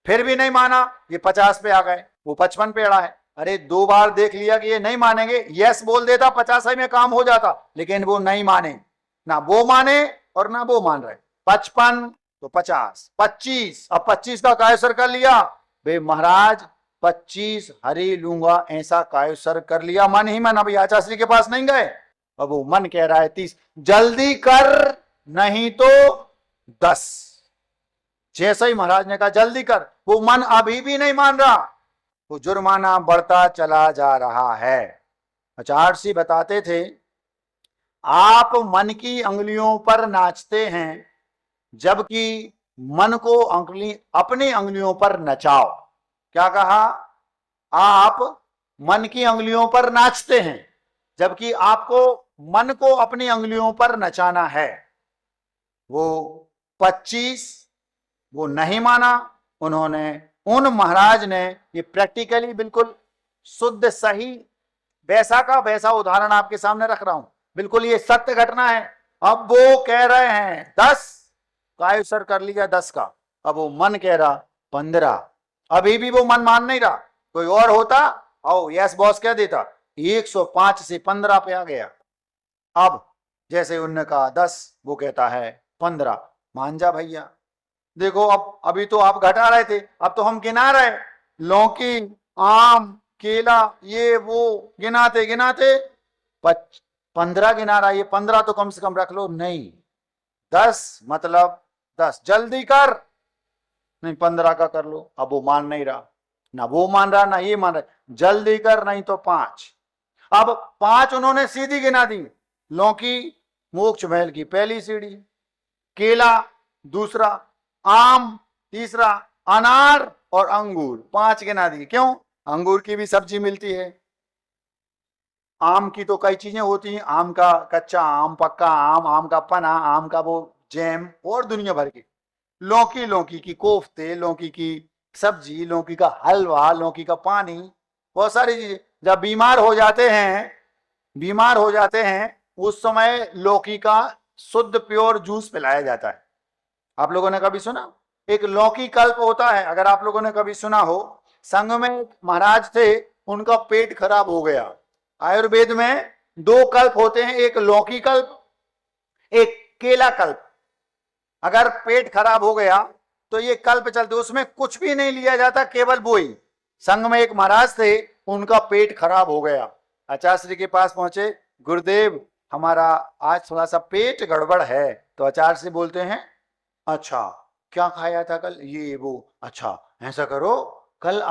फिर भी नहीं माना, ये 50 पे आ गए, वो 55 पे अड़ा है। अरे 2 बार देख लिया कि ये नहीं मानेंगे, यस बोल देता, 50 में काम हो जाता। लेकिन वो नहीं माने, ना वो माने और ना वो मान रहे। 55 तो 50, 25, अब 25 का कायसर कर लिया। बे महाराज 25 हरी लूंगा, ऐसा कायसर कर लिया मन ही मन। अभी आचार्य के पास नहीं गए, अब वो मन कह रहा है 30, जल्दी कर नहीं तो 10। जैसे ही महाराज ने कहा जल्दी कर, वो मन अभी भी नहीं मान रहा, वो जुर्माना बढ़ता चला जा रहा है। आचार्य बताते थे, आप मन की अंगुलियों पर नाचते हैं, जबकि मन को अपनी अंगुलियों पर नचाओ। क्या कहा? आप मन की अंगुलियों पर नाचते हैं, जबकि आपको मन को अपनी अंगुलियों पर नचाना है। वो 25 वो नहीं माना उन्होंने। उन महाराज ने, ये प्रैक्टिकली बिल्कुल शुद्ध सही वैसा का वैसा उदाहरण आपके सामने रख रहा हूं, बिल्कुल ये सत्य घटना है। अब वो कह रहे हैं 10, कायसर कर लिया 10 का। अब वो मन कह रहा 15, अभी भी वो मन मान नहीं रहा। कोई और होता, आओ यस बॉस कह देता, 105 से 15 पे आ गया। अब जैसे उनने कहा 10, वो कहता है 15, मान जा भैया। देखो अब अभी तो आप घटा रहे थे, अब तो हम गिना रहे, लौकी, आम, केला, ये वो गिनाते गिनाते 15 गिना रहा। ये 15 तो कम से कम रख लो। नहीं, 10 मतलब 10, जल्दी कर। नहीं 15 का कर लो। अब वो मान नहीं रहा, ना वो मान रहा ना ये मान रहा, जल्दी कर नहीं तो 5। अब 5 उन्होंने सीधी गिना दी। लौकी मोक्ष महल की पहली सीढ़ी, केला दूसरा, आम तीसरा, अनार और अंगूर 5 गिना दी। क्यों? अंगूर की भी सब्जी मिलती है, आम की तो कई चीजें होती हैं, आम का कच्चा आम, पक्का आम, आम का पना, आम का वो जैम, और दुनिया भर की। लौकी, लौकी की कोफ्ते, लौकी की सब्जी, लौकी का हलवा, लौकी का पानी, बहुत सारी चीजें। जब बीमार हो जाते हैं उस समय लौकी का शुद्ध प्योर जूस पिलाया जाता है। आप लोगों ने कभी सुना? एक लौकी कल्प होता है, अगर आप लोगों ने कभी सुना हो। संघ में एक महाराज थे, उनका पेट खराब हो गया। आयुर्वेद में 2 कल्प होते हैं, एक लौकी कल्प, एक केला कल्प। अगर पेट खराब हो गया तो ये कल्प चलते, उसमें कुछ भी नहीं लिया जाता, केवल वो ही। संघ में एक महाराज थे, उनका पेट खराब हो गया। आचार्य श्री के पास पहुंचे, गुरुदेव हमारा आज थोड़ा सा पेट गड़बड़ है। तो आचार्य श्री बोलते हैं, अच्छा क्या खाया था कल? ये वो। अच्छा ऐसा करो, कल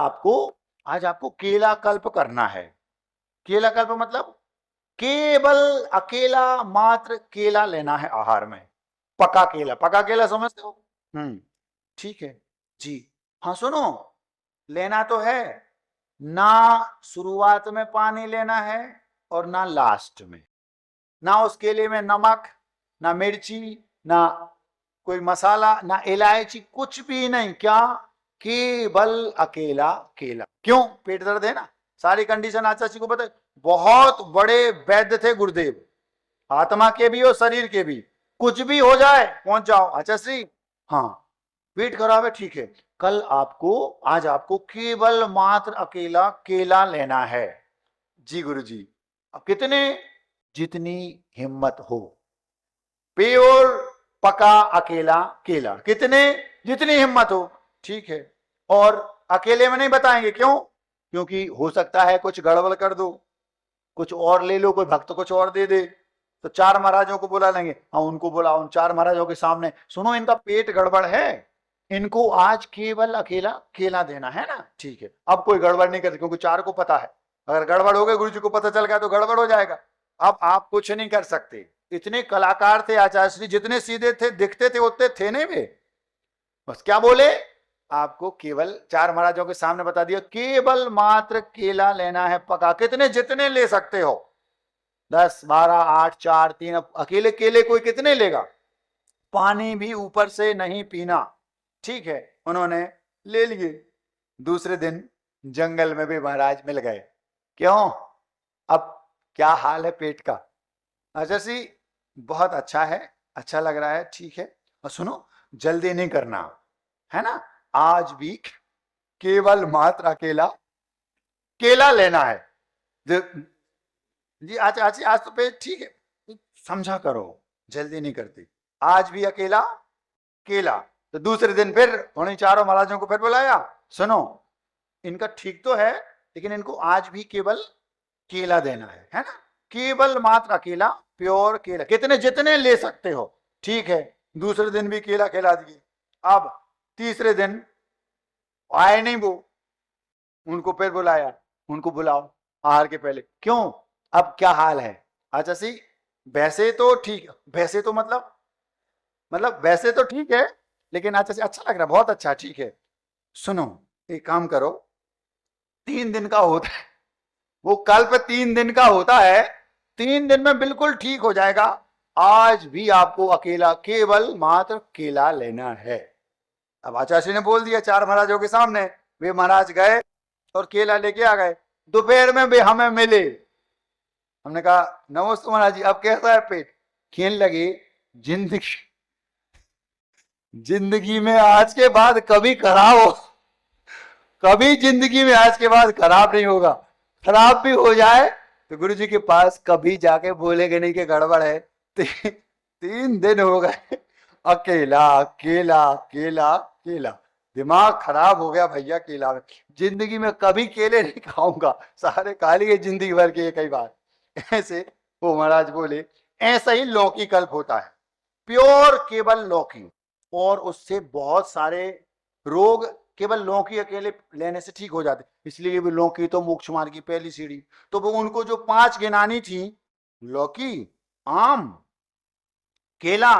आज आपको केला कल्प करना है। केला कल्प मतलब केवल अकेला मात्र केला लेना है आहार में। पका केला समझते हो? ठीक है जी। हाँ सुनो, लेना तो है ना, शुरुआत में पानी लेना है और ना लास्ट में। ना उस केले में नमक, ना मिर्ची, ना कोई मसाला, ना इलायची, कुछ भी नहीं। क्या? केवल अकेला केला। क्यों? पेट दर्द है ना। सारी कंडीशन आचार्य जी को पता है। बहुत बड़े वैद्य थे गुरुदेव, आत्मा के भी और शरीर के भी। कुछ भी हो जाए पहुंच जाओ। आचार्य श्री, हाँ पेट खराब है, ठीक है, आज आपको केवल मात्र अकेला केला लेना है। जी गुरु जी। अब कितने? जितनी हिम्मत हो। प्योर पका अकेला केला, कितने? जितनी हिम्मत हो। ठीक है। और अकेले में नहीं बताएंगे, क्यों? क्योंकि हो सकता है कुछ गड़बड़ कर दो, कुछ और ले लो, कोई भक्त कुछ और दे दे, तो 4 महाराजों को बुला लेंगे। हाँ उनको बुलाओ, उन 4 महाराजों के सामने, सुनो इनका पेट गड़बड़ है, इनको आज केवल अकेला केला देना है ना। ठीक है। अब कोई गड़बड़ नहीं करते, क्योंकि 4 को पता है अगर गड़बड़ हो गई गुरु जी को पता चल गया तो गड़बड़ हो जाएगा। अब आप कुछ नहीं कर सकते। इतने कलाकार थे आचार्य श्री, जितने सीधे थे दिखते थे उतने थे नहीं वे। बस क्या बोले, आपको केवल 4 महाराजों के सामने बता दिया, केवल मात्र केला लेना है पका, कितने जितने ले सकते हो, 10 12 8 4 3। अब अकेले केले कोई कितने लेगा, पानी भी ऊपर से नहीं पीना। ठीक है, उन्होंने ले लिए। दूसरे दिन जंगल में भी महाराज मिल गए। क्यों, अब क्या हाल है पेट का। अच्छा सी, बहुत अच्छा है, अच्छा लग रहा है, ठीक है। और सुनो, जल्दी नहीं करना है ना, आज भी केवल मात्र अकेला केला लेना है। जी आज तो पेट ठीक है, समझा करो, जल्दी नहीं करती, आज भी अकेला केला। तो दूसरे दिन फिर उन्हीं चारों महाराजों को फिर बुलाया, सुनो इनका ठीक तो है लेकिन इनको आज भी केवल केला देना है ना, केवल मात्र अकेला प्योर केला, कितने जितने ले सकते हो। ठीक है, दूसरे दिन भी केला खिला दिए। अब तीसरे दिन आए नहीं वो, उनको फिर बुलाया, उनको बुलाओ आहार के पहले। क्यों, अब क्या हाल है। अच्छा सी, वैसे तो ठीक, वैसे तो मतलब वैसे तो ठीक है लेकिन अच्छा से अच्छा लग रहा है, बहुत अच्छा, ठीक है। सुनो एक काम करो, 3 दिन का होता है वो, कल्प 3 दिन का होता है, 3 दिन में बिल्कुल ठीक हो जाएगा। आज भी आपको अकेला केवल मात्र केला लेना है। अब आचार्य ने बोल दिया 4 महाराजों के सामने, वे महाराज गए और केला लेके आ गए। दोपहर में वे हमें मिले, हमने कहा नमस्ते महाराज जी, अब कैसा है पेट। खेलने लगे, जिंदगी में आज के बाद कभी खराब हो, कभी जिंदगी में आज के बाद खराब नहीं होगा। खराब भी हो जाए तो गुरु जी के पास कभी जाके बोलेंगे नहीं कि गड़बड़ है। 3 दिन हो गए अकेला केला केला केला, दिमाग खराब हो गया भैया केला में, जिंदगी में कभी केले नहीं खाऊंगा, सारे खा लिए जिंदगी भर के कई बार। ऐसे वो महाराज बोले, ऐसा ही लौकी कल्प होता है, प्योर केवल लौकी, और उससे बहुत सारे रोग केवल लौकी अकेले लेने से ठीक हो जाते। इसलिए भी लौकी तो मोक्ष मार्ग की पहली सीढ़ी। तो वो उनको जो 5 गिनानी थी, लौकी, आम, केला,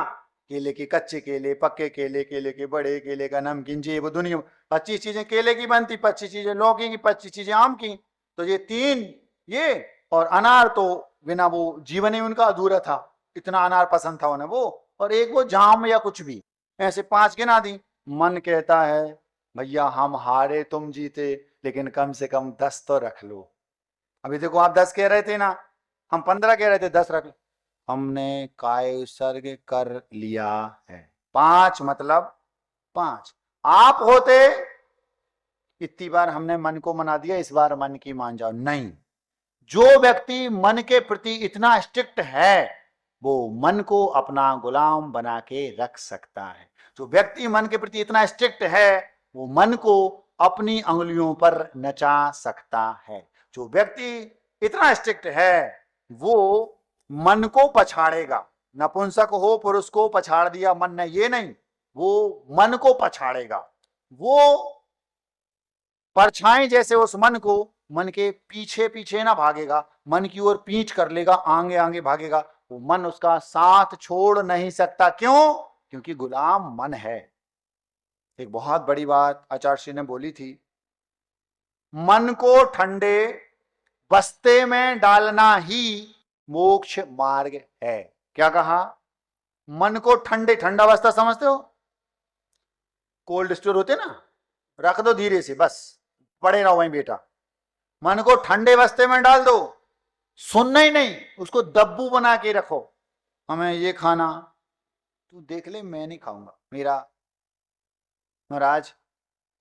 केले के कच्चे केले, पक्के केले, केले के बड़े, केले का नमकीन, जी वो दुनिया 25 चीजें केले की बनती, 25 चीजें लौकी की, 25 चीजें आम की। तो ये 3 ये, और अनार तो बिना वो जीवन ही उनका अधूरा था, इतना अनार पसंद था उन्हें वो, और एक वो जाम या कुछ भी, ऐसे 5 गिना दी। मन कहता है भैया हम हारे तुम जीते, लेकिन कम से कम 10 तो रख लो। अभी देखो आप 10 कह रहे थे ना, हम 15 कह रहे थे, 10 रख लो। हमने काय सर्ग कर लिया है, 5 मतलब 5। आप होते, इतनी बार हमने मन को मना दिया, इस बार मन की मान जाओ। नहीं, जो व्यक्ति मन के प्रति इतना स्ट्रिक्ट है वो मन को अपना गुलाम बना के रख सकता है। जो व्यक्ति मन के प्रति इतना स्ट्रिक्ट है वो मन को अपनी अंगुलियों पर नचा सकता है। जो व्यक्ति इतना स्ट्रिक्ट है वो मन को पछाड़ेगा। नपुंसक हो पुरुष को पछाड़ दिया मन ने, ये नहीं, वो मन को पछाड़ेगा। वो परछाई जैसे उस मन को, मन के पीछे पीछे ना भागेगा, मन की ओर पीठ कर लेगा, आगे आगे भागेगा। वो मन उसका साथ छोड़ नहीं सकता। क्यों? क्योंकि गुलाम मन है। एक बहुत बड़ी बात आचार्य श्री ने बोली थी, मन को ठंडे बस्ते में डालना ही मोक्ष मार्ग है। क्या कहा? मन को ठंडे, ठंडा बस्ता समझते हो, कोल्ड स्टोर होते ना, रख दो धीरे से, बस पड़े रहो वहीं बेटा। मन को ठंडे बस्ते में डाल दो, सुनना ही नहीं, उसको दब्बू बना के रखो। हमें ये खाना, तू देख ले मैं नहीं खाऊंगा, मेरा महाराज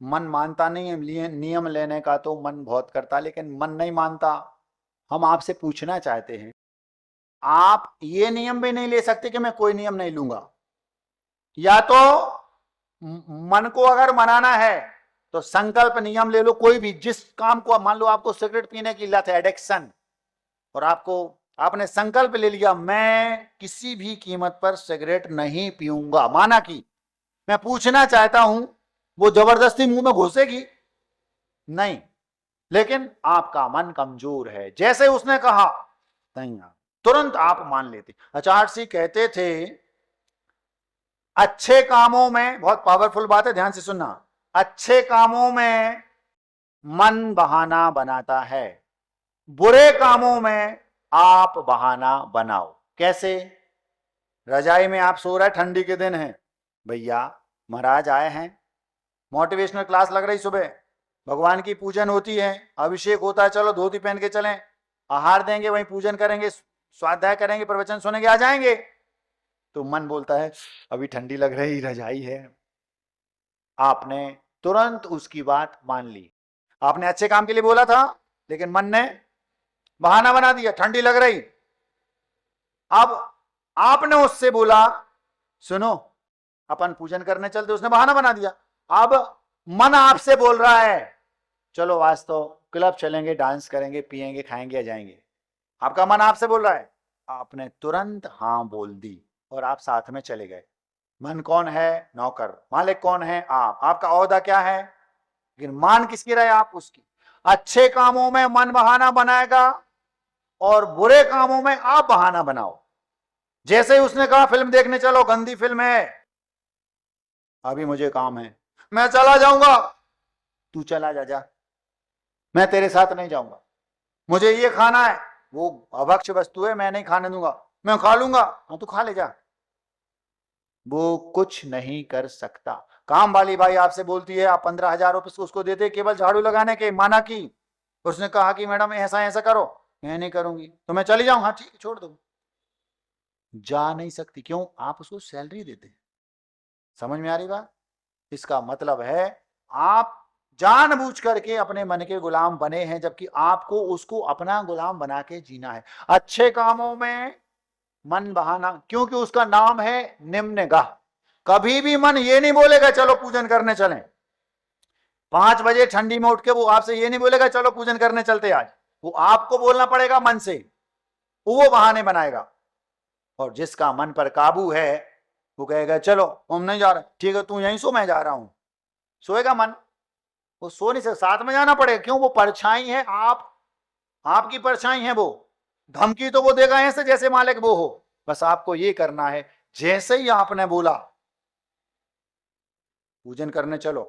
मन मानता नहीं है, नियम लेने का तो मन बहुत करता, लेकिन मन नहीं मानता। हम आपसे पूछना चाहते हैं, आप ये नियम भी नहीं ले सकते कि मैं कोई नियम नहीं लूंगा। या तो मन को अगर मनाना है तो संकल्प नियम ले लो, कोई भी जिस काम को, मान लो आपको सिगरेट पीने की लत है, एडिक्शन, और आपने संकल्प ले लिया मैं किसी भी कीमत पर सिगरेट नहीं पीऊंगा, माना कि मैं पूछना चाहता हूं, वो जबरदस्ती मुंह में घुसेगी? नहीं, लेकिन आपका मन कमजोर है। जैसे उसने कहा तुरंत आप मान लेते। आचार्य सिंह कहते थे अच्छे कामों में, बहुत पावरफुल बात है, ध्यान से सुनना, अच्छे कामों में मन बहाना बनाता है, बुरे कामों में आप बहाना बनाओ। कैसे? रजाई में आप सो रहे, ठंडी के दिन है, भैया महाराज आए हैं, मोटिवेशनल क्लास लग रही, सुबह भगवान की पूजन होती है, अभिषेक होता है, चलो धोती पहन के चलें, आहार देंगे, वहीं पूजन करेंगे, स्वाध्याय करेंगे, प्रवचन सुनेंगे, आ जाएंगे। तो मन बोलता है अभी ठंडी लग रही, रजाई है। आपने तुरंत उसकी बात मान ली। आपने अच्छे काम के लिए बोला था, लेकिन मन ने बहाना बना दिया, ठंडी लग रही। अब आपने उससे बोला सुनो अपन पूजन करने चलते, उसने बहाना बना दिया। अब मन आपसे बोल रहा है चलो आज तो क्लब चलेंगे, डांस करेंगे, पिएंगे, खाएंगे, आ जाएंगे। आपका मन आपसे बोल रहा है, आपने तुरंत हाँ बोल दी और आप साथ में चले गए। मन कौन है? नौकर। मालिक कौन है? आप। आपका ओहदा क्या है? लेकिन मान किसकी रहे? आप उसकी। अच्छे कामों में मन बहाना बनाएगा और बुरे कामों में आप बहाना बनाओ। जैसे ही उसने कहा फिल्म देखने चलो, गंदी फिल्म है, अभी मुझे काम है, मैं चला जाऊंगा, तू चला जा, मैं तेरे साथ नहीं जाऊंगा, मुझे ये खाना है, वो अभक्ष वस्तु है, मैं नहीं खाने दूंगा, मैं खा लूंगा, हाँ तू खा ले जा। वो कुछ नहीं कर सकता। काम वाली भाई आपसे बोलती है, आप 15,000 रुपए उसको देते केवल झाड़ू लगाने के, माना की, उसने कहा कि मैडम ऐसा ऐसा करो, मैं नहीं करूंगी तो मैं चली जाऊं, हाँ ठीक है छोड़ दो, जा नहीं सकती। क्यों? आप उसको सैलरी देते हैं। समझ में आ रही बात? इसका मतलब है आप जानबूझ करके अपने मन के गुलाम बने हैं, जबकि आपको उसको अपना गुलाम बना के जीना है। अच्छे कामों में मन बहाना, क्योंकि उसका नाम है निम्नगाह। कभी भी मन ये नहीं बोलेगा चलो पूजन करने चलें, 5 बजे ठंडी में उठ के वो आपसे ये नहीं बोलेगा चलो पूजन करने चलते आज। वो आपको बोलना पड़ेगा मन से, वो बहाने बनाएगा। और जिसका मन पर काबू है वो कहेगा चलो हम नहीं जा रहे, ठीक है तू यहीं सो, मैं जा रहा हूं। सोएगा मन? वो सो नहीं सकता, साथ में जाना पड़ेगा। क्यों? वो परछाई है, आपकी परछाई है। वो धमकी तो वो देगा ऐसे जैसे मालिक वो हो। बस आपको ये करना है, जैसे ही आपने बोला पूजन करने चलो,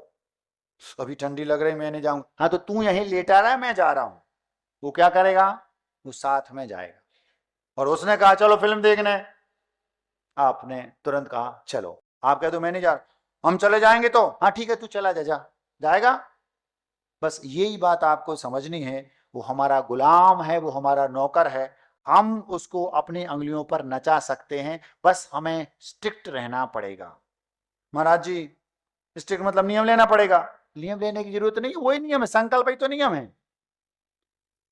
अभी ठंडी लग रही मैं नहीं जाऊंगा, हाँ तो तू यहीं लेटा रहा है, मैं जा रहा हूं। वो क्या करेगा? वो साथ में जाएगा। और उसने कहा चलो फिल्म देखने, आपने तुरंत कहा चलो। आप कह दो मैं नहीं जा रहा, हम चले जाएंगे तो, हाँ ठीक है तू चला जा, जाएगा। बस यही बात आपको समझनी है। वो हमारा गुलाम है, वो हमारा नौकर है, हम उसको अपनी अंगुलियों पर नचा सकते हैं, बस हमें स्ट्रिक्ट रहना पड़ेगा। महाराज जी स्ट्रिक्ट मतलब नियम लेना पड़ेगा? नियम लेने की जरूरत नहीं, वही नियम है, संकल्प ही तो नियम है।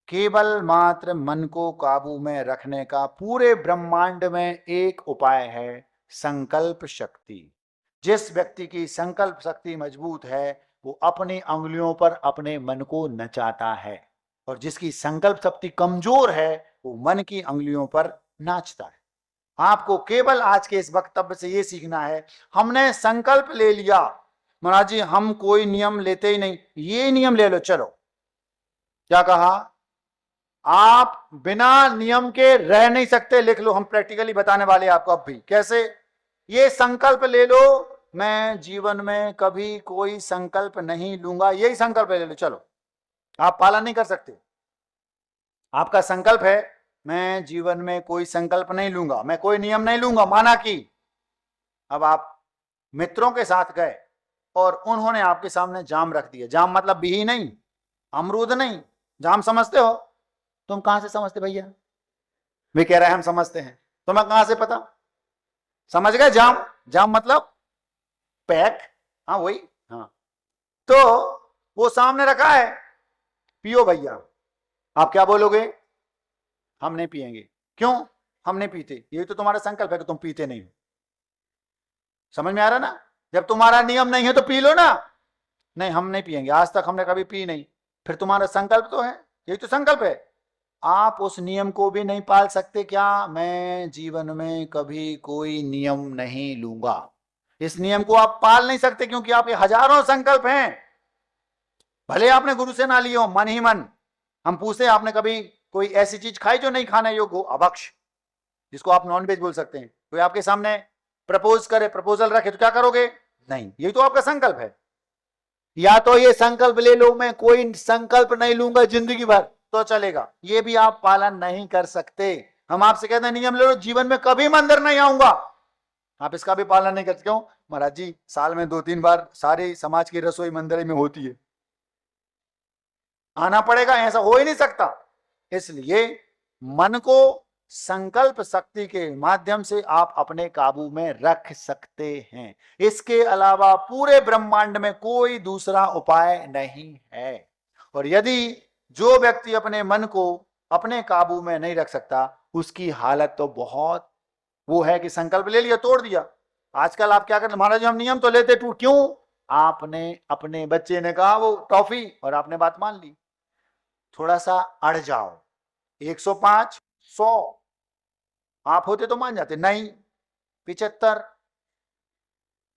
केवल मात्र मन को काबू में रखने का पूरे ब्रह्मांड में एक उपाय है, संकल्प शक्ति। जिस व्यक्ति की संकल्प शक्ति मजबूत है वो अपनी अंगुलियों पर अपने मन को नचाता है, और जिसकी संकल्प शक्ति कमजोर है वो मन की अंगुलियों पर नाचता है। आपको केवल आज के इस वक्तव्य से ये सीखना है, हमने संकल्प ले लिया, महाराज जी हम कोई नियम लेते ही नहीं, ये नियम ले लो चलो। क्या कहा? आप बिना नियम के रह नहीं सकते, लिख लो, हम प्रैक्टिकली बताने वाले आपको अब भी। कैसे? ये संकल्प ले लो, मैं जीवन में कभी कोई संकल्प नहीं लूंगा, यही संकल्प ले लो चलो। आप पालन नहीं कर सकते। आपका संकल्प है मैं जीवन में कोई संकल्प नहीं लूंगा, मैं कोई नियम नहीं लूंगा, माना कि अब आप मित्रों के साथ गए और उन्होंने आपके सामने जाम रख दिया। जाम मतलब बिही नहीं, अमरूद नहीं, जाम समझते हो? तुम कहां से समझते भैया? वे कह रहे हैं हम समझते हैं, तुम्हें कहां से पता? समझ गए? जाम, जाम मतलब पैक, हाँ वही, हाँ। तो वो सामने रखा है, पियो भैया। आप क्या बोलोगे? हम नहीं पिएंगे। क्यों हम नहीं पीते? यही तो तुम्हारा संकल्प है कि तुम पीते नहीं हो। समझ में आ रहा ना? जब तुम्हारा नियम नहीं है तो पी लो ना। नहीं हम नहीं पिएंगे, आज तक हमने कभी पी नहीं। फिर तुम्हारा संकल्प तो है, यही तो संकल्प है। आप उस नियम को भी नहीं पाल सकते क्या? मैं जीवन में कभी कोई नियम नहीं लूंगा। इस नियम को आप पाल नहीं सकते क्योंकि आपके हजारों संकल्प हैं। भले आपने गुरु से ना लिए हो, मन ही मन हम पूछते हैं, आपने कभी कोई ऐसी चीज खाई जो नहीं खाने योग्य हो? अभक्ष, जिसको आप नॉन वेज बोल सकते हैं। कोई आपके सामने प्रपोज करे, प्रपोजल रखे, तो क्या करोगे? नहीं। यही तो आपका संकल्प है। या तो ये संकल्प ले लो, मैं कोई संकल्प नहीं लूंगा जिंदगी भर, तो चलेगा। ये भी आप पालन नहीं कर सकते। हम आपसे कहते हैं नियम ले लो, जीवन में कभी मंदिर नहीं आऊंगा, आप इसका भी पालन नहीं करते। क्यों? महाराज जी साल में 2-3 बार सारे समाज की रसोई मंदिर में होती है, आना पड़ेगा, ऐसा हो ही नहीं सकता। इसलिए मन को संकल्प शक्ति के माध्यम से आप अपने काबू में रख सकते हैं। इसके अलावा पूरे ब्रह्मांड में कोई दूसरा उपाय नहीं है। और यदि जो व्यक्ति अपने मन को अपने काबू में नहीं रख सकता, उसकी हालत तो बहुत वो है कि संकल्प ले लिया, तोड़ दिया। आजकल आप क्या करते, महाराज हम नियम तो लेते, टूट क्यों? आपने अपने बच्चे ने कहा वो टॉफी, और आपने बात मान ली। थोड़ा सा अड़ जाओ, 105, 100 आप होते तो मान जाते, नहीं। 75,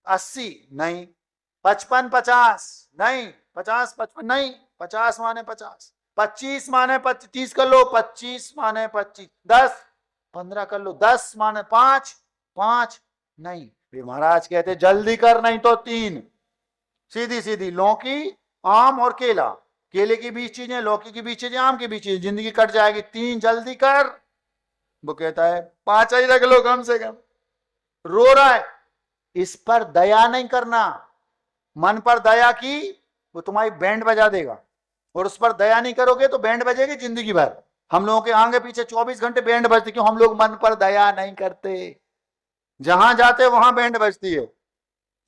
80 नहीं। 55, 50 नहीं। 50, 55 नहीं। 50 माने 50, 25 माने 30 कर लो, 25 माने 25, 10, 15 कर लो, 10 माने 5, 5 नहीं। वे महाराज कहते जल्दी कर, नहीं तो 3। सीधी सीधी लौकी, आम और केला, केले की 20 चीजें, लौकी की 20 चीजें, आम की 20 चीजें, जिंदगी कट जाएगी। 3 जल्दी कर। वो कहता है 5 ही रख लो कम से कम। रो रहा है। इस पर दया नहीं करना। मन पर दया की वो तुम्हारी बैंड बजा देगा, और उस पर दया नहीं करोगे तो बैंड बजेगी जिंदगी भर। हम लोगों के आगे पीछे 24 घंटे बैंड बजती, क्यों? हम लोग मन पर दया नहीं करते। जहां जाते वहां बैंड बजती है।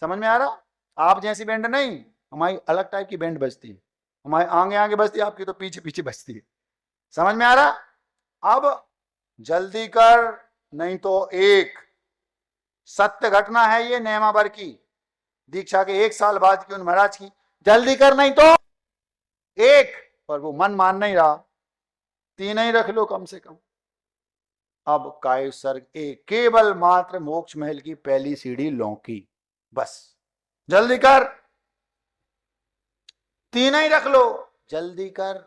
समझ में आ रहा? आप जैसी बैंड नहीं, हमारी अलग टाइप की बैंड बजती है। हमारे आगे आगे बजती है, आपकी तो पीछे पीछे बजती है। समझ में आ रहा? अब जल्दी कर, नहीं तो एक सत्य घटना है ये नेमावर की, दीक्षा के 1 साल बाद की, उन महाराज की। जल्दी कर, नहीं तो एक। पर वो मन मान नहीं रहा, 3 ही रख लो कम से कम। अब काय सर्ग एक, केवल मात्र मोक्ष महल की पहली सीढ़ी लौकी, बस। जल्दी कर, 3 ही रख लो। जल्दी कर,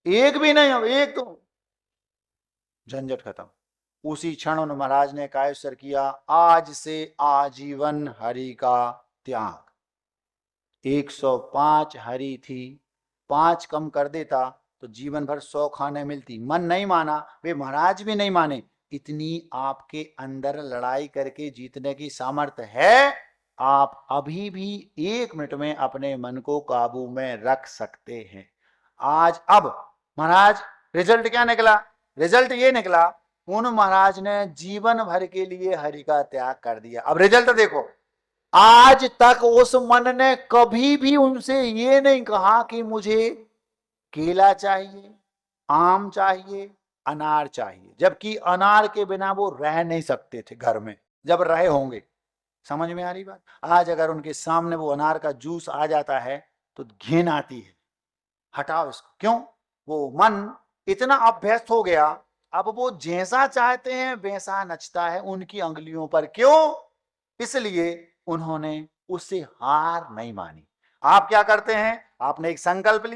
एक भी नहीं, अब एक तो झंझट खत्म। उसी क्षण उन महाराज ने कायस्वर किया, आज से आजीवन हरि का त्याग। 105 हरि थी, 5 कम कर देता तो जीवन भर 100 खाने मिलती। मन नहीं माना, वे महाराज भी नहीं माने। इतनी आपके अंदर लड़ाई करके जीतने की सामर्थ्य है। आप अभी भी 1 मिनट में अपने मन को काबू में रख सकते हैं। आज अब महाराज रिजल्ट क्या निकला? रिजल्ट ये निकला, उन महाराज ने जीवन भर के लिए हरि का त्याग कर दिया। अब रिजल्ट देखो, आज तक उस मन ने कभी भी उनसे ये नहीं कहा कि मुझे केला चाहिए, आम चाहिए, अनार चाहिए, जबकि अनार के बिना वो रह नहीं सकते थे घर में, जब रहे होंगे। समझ में आ रही बात? आज अगर उनके सामने वो अनार का जूस आ जाता है तो घिन आती है, हटाओ इसको। क्यों? वो मन इतना अभ्यस्त हो गया, अब वो जैसा चाहते हैं वैसा नचता है उनकी अंगुलियों पर। क्यों? इसलिए उन्होंने उससे हार नहीं मानी। आप क्या करते हैं? आपने एक संकल्प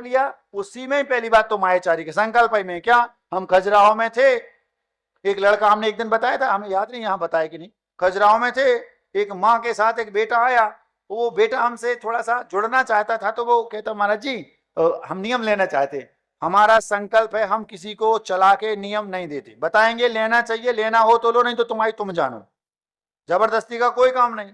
लिया, उसी में पहली बात तो मायाचारी के संकल्प में। क्या? हम खजुराहो में थे, एक लड़का, हमने एक दिन बताया था, हमें याद नहीं यहां बताया कि नहीं, खजुराहो में थे, एक माँ के साथ एक बेटा आया। वो बेटा हमसे थोड़ा सा जुड़ना चाहता था, तो वो कहता महाराज जी हम नियम लेना चाहते, हमारा संकल्प है, हम किसी को चला के नियम नहीं देते, बताएंगे लेना चाहिए, लेना हो तो लो, नहीं तो तुम्हारी तुम जानो, जबरदस्ती का कोई काम नहीं।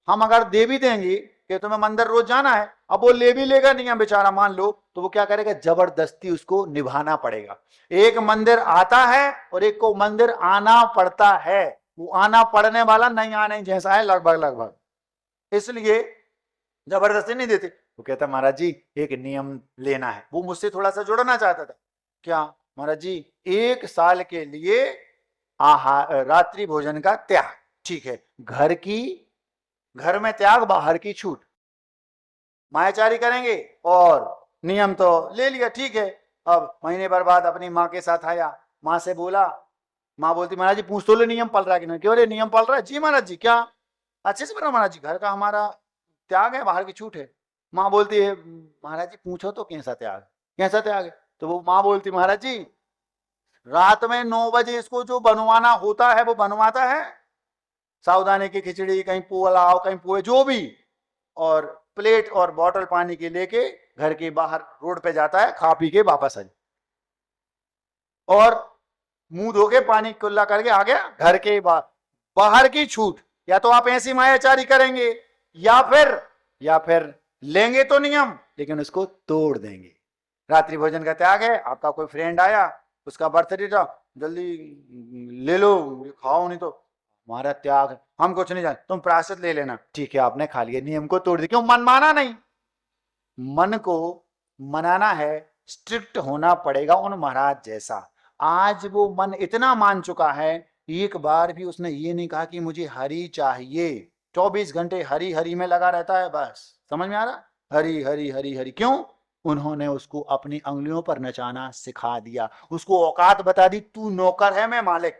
हम अगर दे भी देंगे कि तुम्हें मंदिर रोज जाना है, अब वो ले भी लेगा नियम बेचारा, मान लो, तो वो क्या करेगा? जबरदस्ती उसको निभाना पड़ेगा। एक मंदिर आता है और एक को मंदिर आना पड़ता है। वो आना पड़ने वाला नहीं आने जैसा है लगभग। इसलिए जबरदस्ती नहीं देते। वो कहता महाराज जी एक नियम लेना है। वो मुझसे थोड़ा सा जुड़ना चाहता था। क्या? महाराज जी 1 साल के लिए रात्रि भोजन का त्याग। ठीक है, घर में त्याग, बाहर की छूट। मायाचारी करेंगे और नियम तो ले लिया, ठीक है। अब महीने भर बाद अपनी माँ के साथ आया, माँ से बोला, माँ बोलती महाराज जी पूछ तो ले नियम पल रहा है कि नहीं। क्यों रे नियम पल रहा है? जी महाराज जी। क्या? अच्छे से बना महाराज जी, घर का हमारा त्याग है, बाहर की छूट है। माँ बोलती है महाराज जी पूछो तो कैसा त्याग, कैसा त्याग है? तो वो माँ बोलती महाराज जी रात में 9 बजे इसको जो बनवाना होता है वो बनवाता है, सावधानी की खिचड़ी, कहीं पुलाव, कहीं पोहे, जो भी, और प्लेट और बॉटल पानी की लेके घर के बाहर रोड पे जाता है, खा पी के वापस आ जाए, और मुंह धो के पानी कुल्ला करके आ गया घर के बाहर। बाहर की छूट, या तो आप ऐसी मायाचारी करेंगे या फिर लेंगे तो नियम लेकिन उसको तोड़ देंगे। रात्रि भोजन का त्याग है, आपका कोई फ्रेंड आया, उसका बर्थडे था, जल्दी ले लो, खाओ नहीं तो हमारा त्याग है, हम कुछ नहीं जानते, तुम प्रायश्चित ले लेना। ठीक है, आपने खा लिया, नियम को तोड़ दिया। क्यों? मन माना नहीं। मन को मनाना है, स्ट्रिक्ट होना पड़ेगा उन महाराज जैसा। आज वो मन इतना मान चुका है, एक बार भी उसने ये नहीं कहा कि मुझे हरि चाहिए। 24 घंटे हरि हरि में लगा रहता है, बस। समझ में आ रहा? हरि हरि हरि हरि। क्यों? उन्होंने उसको अपनी अंगुलियों पर नचाना सिखा दिया, उसको औकात बता दी, तू नौकर है, मैं मालिक,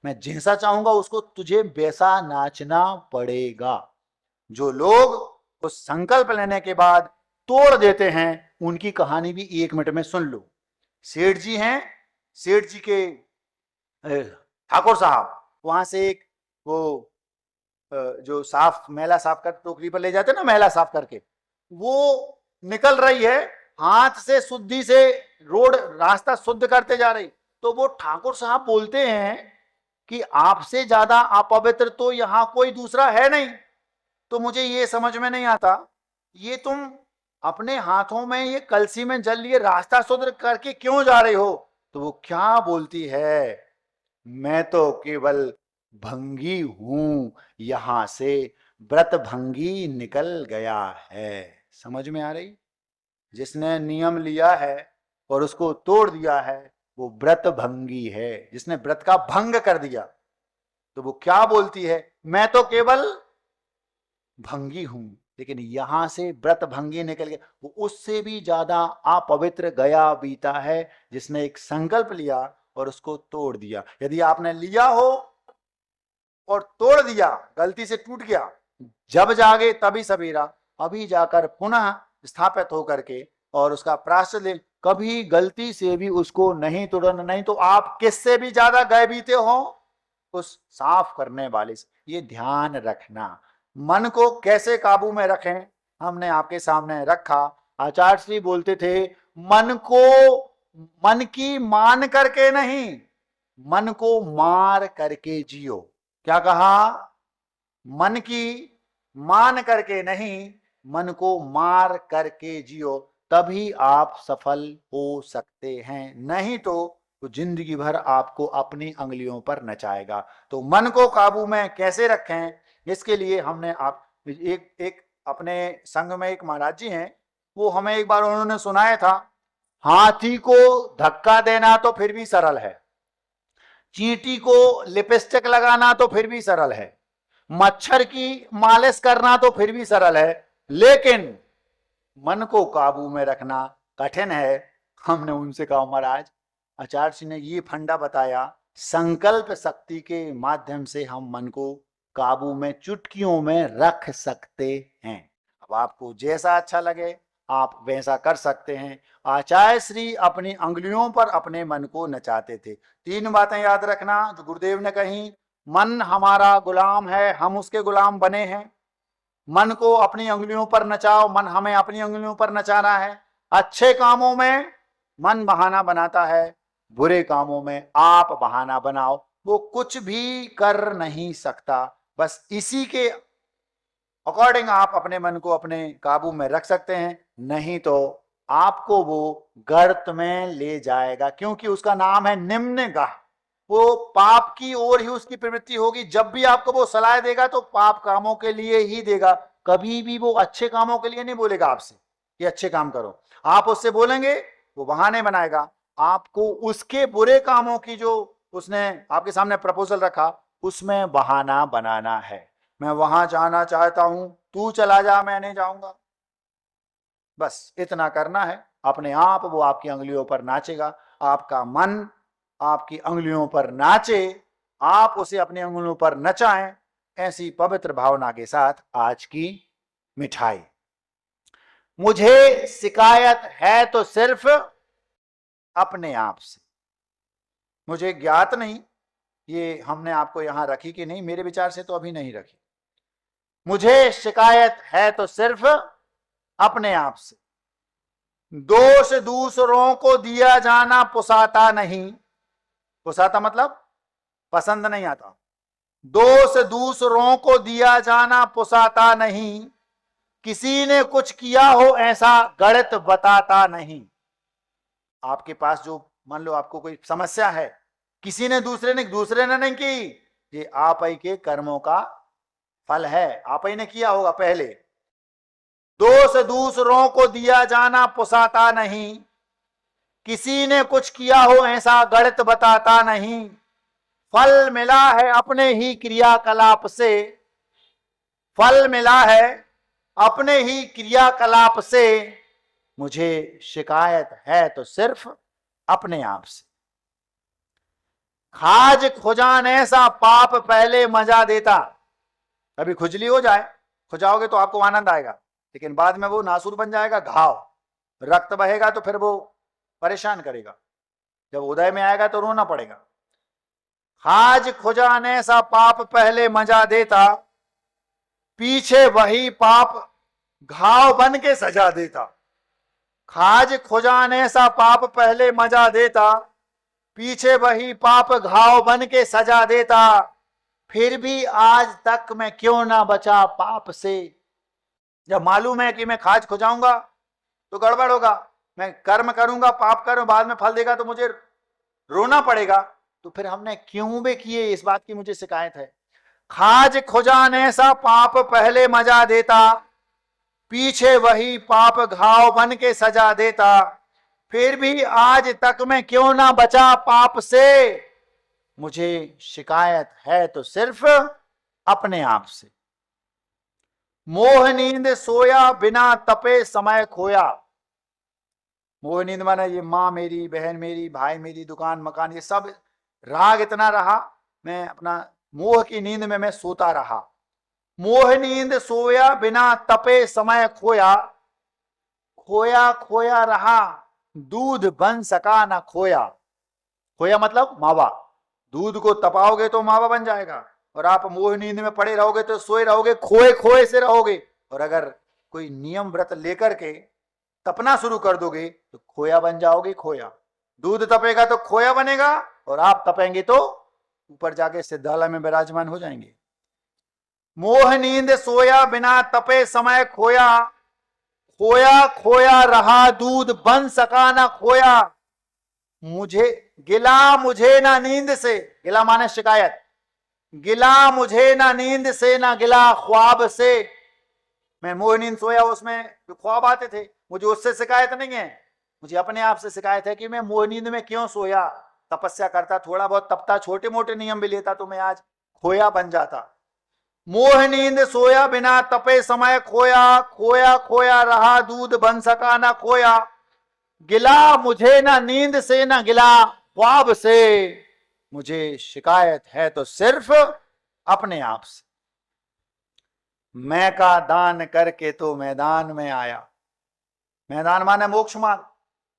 मैं जैसा चाहूंगा उसको तुझे वैसा नाचना पड़ेगा। जो लोग उस संकल्प लेने के बाद तोड़ देते हैं, उनकी कहानी भी 1 मिनट में सुन लो। सेठ जी हैं, सेठ जी के ठाकुर साहब, वहां से एक वो जो साफ मैला साफ कर टोकरी पर ले जाते ना, मैला साफ करके, वो निकल रही है, हाथ से शुद्धि से रोड रास्ता शुद्ध करते जा रही, तो वो ठाकुर साहब बोलते हैं कि आपसे ज्यादा अपवित्र तो यहाँ कोई दूसरा है नहीं। तो मुझे ये समझ में नहीं आता, ये तुम अपने हाथों में ये कलसी में जल लिए रास्ता शुद्ध करके क्यों जा रहे हो? तो वो क्या बोलती है, मैं तो केवल भंगी हूं, यहां से व्रत भंगी निकल गया है। समझ में आ रही? जिसने नियम लिया है और उसको तोड़ दिया है वो व्रत भंगी है, जिसने व्रत का भंग कर दिया। तो वो क्या बोलती है, मैं तो केवल भंगी हूं, लेकिन यहां से व्रत भंगी निकल गया। वो उससे भी ज्यादा अपवित्र गया बीता है जिसने एक संकल्प लिया और उसको तोड़ दिया। यदि आपने लिया हो और तोड़ दिया, गलती से टूट गया, जब जागे तभी सवेरा, अभी जाकर पुनः स्थापित होकर के और उसका प्रायश्चित ले, कभी गलती से भी उसको नहीं तोड़ना, नहीं तो आप किससे भी ज्यादा गए बीते हो, उस साफ करने वाले से। ये ध्यान रखना। मन को कैसे काबू में रखें, हमने आपके सामने रखा। आचार्य श्री बोलते थे, मन को मन की मान करके नहीं, मन को मार करके जियो। क्या कहा? मन की मान करके नहीं, मन को मार करके जियो, तभी आप सफल हो सकते हैं। नहीं तो जिंदगी भर आपको अपनी अंगुलियों पर नचाएगा। तो मन को काबू में कैसे रखें, इसके लिए हमने आप एक अपने संघ में एक महाराज जी हैं, वो हमें एक बार उन्होंने सुनाया था, हाथी को धक्का देना तो फिर भी सरल है, चींटी को लिपस्टिक लगाना तो फिर भी सरल है, मच्छर की मालिश करना तो फिर भी सरल है, लेकिन मन को काबू में रखना कठिन है। हमने उनसे कहा महाराज, आचार्य जी ने ये फंडा बताया, संकल्प शक्ति के माध्यम से हम मन को काबू में चुटकियों में रख सकते हैं। अब आपको जैसा अच्छा लगे आप वैसा कर सकते हैं। आचार्य श्री अपनी अंगुलियों पर अपने मन को नचाते थे। 3 बातें याद रखना जो गुरुदेव ने कही, मन हमारा गुलाम है, हम उसके गुलाम बने हैं। मन को अपनी अंगुलियों पर नचाओ, मन हमें अपनी अंगुलियों पर नचा रहा है। अच्छे कामों में मन बहाना बनाता है, बुरे कामों में आप बहाना बनाओ, वो कुछ भी कर नहीं सकता। बस इसी के अकॉर्डिंग आप अपने मन को अपने काबू में रख सकते हैं, नहीं तो आपको वो गर्त में ले जाएगा, क्योंकि उसका नाम है निम्नगाह। वो पाप की ओर ही उसकी प्रवृत्ति होगी। जब भी आपको वो सलाह देगा तो पाप कामों के लिए ही देगा, कभी भी वो अच्छे कामों के लिए नहीं बोलेगा आपसे कि अच्छे काम करो। आप उससे बोलेंगे वो बहाने बनाएगा, आपको उसके बुरे कामों की जो उसने आपके सामने प्रपोजल रखा उसमें बहाना बनाना है। मैं वहां जाना चाहता हूं, तू चला जा, मैं नहीं जाऊंगा। बस इतना करना है, अपने आप वो आपकी अंगुलियों पर नाचेगा। आपका मन आपकी अंगुलियों पर नाचे, आप उसे अपनी अंगुलियों पर नचाएं। ऐसी पवित्र भावना के साथ आज की मिठाई। मुझे शिकायत है तो सिर्फ अपने आप से। मुझे ज्ञात नहीं ये हमने आपको यहां रखी कि नहीं, मेरे विचार से तो अभी नहीं रखी। मुझे शिकायत है तो सिर्फ अपने आप से। दोष दूसरों को दिया जाना पुसाता नहीं। पुसाता मतलब पसंद नहीं आता। दोष दूसरों को दिया जाना पुसाता नहीं। किसी ने कुछ किया हो ऐसा गणित बताता नहीं। आपके पास जो मान लो आपको कोई समस्या है, किसी ने दूसरे ने नहीं की, ये आप ही के कर्मों का फल है, आप ही ने किया होगा पहले। दोष दूसरों को दिया जाना पुसाता नहीं। किसी ने कुछ किया हो ऐसा गणित बताता नहीं। फल मिला है अपने ही क्रियाकलाप से। फल मिला है अपने ही क्रियाकलाप से। मुझे शिकायत है तो सिर्फ अपने आप से। खाज खुजान ऐसा पाप पहले मजा देता। अभी खुजली हो जाए, खुजाओगे तो आपको आनंद आएगा, लेकिन बाद में वो नासूर बन जाएगा, घाव, रक्त बहेगा तो फिर वो परेशान करेगा। जब उदय में आएगा तो रोना पड़ेगा। खाज खुजान ऐसा पाप पहले मजा देता। पीछे वही पाप घाव बन के सजा देता। खाज खुजान ऐसा पाप पहले मजा देता। पीछे वही पाप घाव बन के सजा देता। फिर भी आज तक मैं क्यों ना बचा पाप से। जब मालूम है कि मैं खाज खुजाऊंगा तो गड़बड़ होगा, मैं कर्म करूंगा, पाप करूं, बाद में फल देगा तो मुझे रोना पड़ेगा, तो फिर हमने क्यों भी किए, इस बात की मुझे शिकायत है। खाज खुजान ऐसा पाप पहले मजा देता। पीछे वही पाप घाव बन के सजा देता। फिर भी आज तक मैं क्यों ना बचा पाप से। मुझे शिकायत है तो सिर्फ अपने आप से। मोह नींद सोया बिना तपे समय खोया। मोह नींद माने ये माँ मेरी, बहन मेरी, भाई मेरी, दुकान मकान, ये सब राग इतना रहा, मैं अपना मोह की नींद में मैं सोता रहा। मोह नींद सोया बिना तपे समय खोया। खोया खोया रहा दूध बन सका ना खोया। खोया मतलब मावा। दूध को तपाओगे तो मावा बन जाएगा, और आप मोह नींद में पड़े रहोगे तो सोए रहोगे, खोए खोए से रहोगे। और अगर कोई नियम व्रत लेकर के तपना शुरू कर दोगे तो खोया बन जाओगे। खोया, दूध तपेगा तो खोया बनेगा, और आप तपेंगे तो ऊपर जाके सिद्धालय में विराजमान हो जाएंगे। मोह नींद सोया बिना तपे समय खोया। खोया खोया रहा दूध बन सका ना खोया। मुझे गिला मुझे ना नींद से। गिला माने शिकायत। गिला मुझे ना नींद से ना गिला ख्वाब से। मैं मोह नींद सोया, उसमें जो ख्वाब आते थे मुझे उससे शिकायत नहीं है। मुझे अपने आप से शिकायत है कि मैं मोह नींद में क्यों सोया। तपस्या करता, थोड़ा बहुत तपता, छोटे मोटे नियम भी लेता तो मैं आज खोया बन जाता। मोह नींद सोया बिना तपे समय खोया। खोया खोया रहा दूध बन सका ना खोया। गिला मुझे ना नींद से ना गिला ख्वाब से। मुझे शिकायत है तो सिर्फ अपने आप से। मैं का दान करके तो मैदान में आया। मैदान माने मोक्ष मार्ग,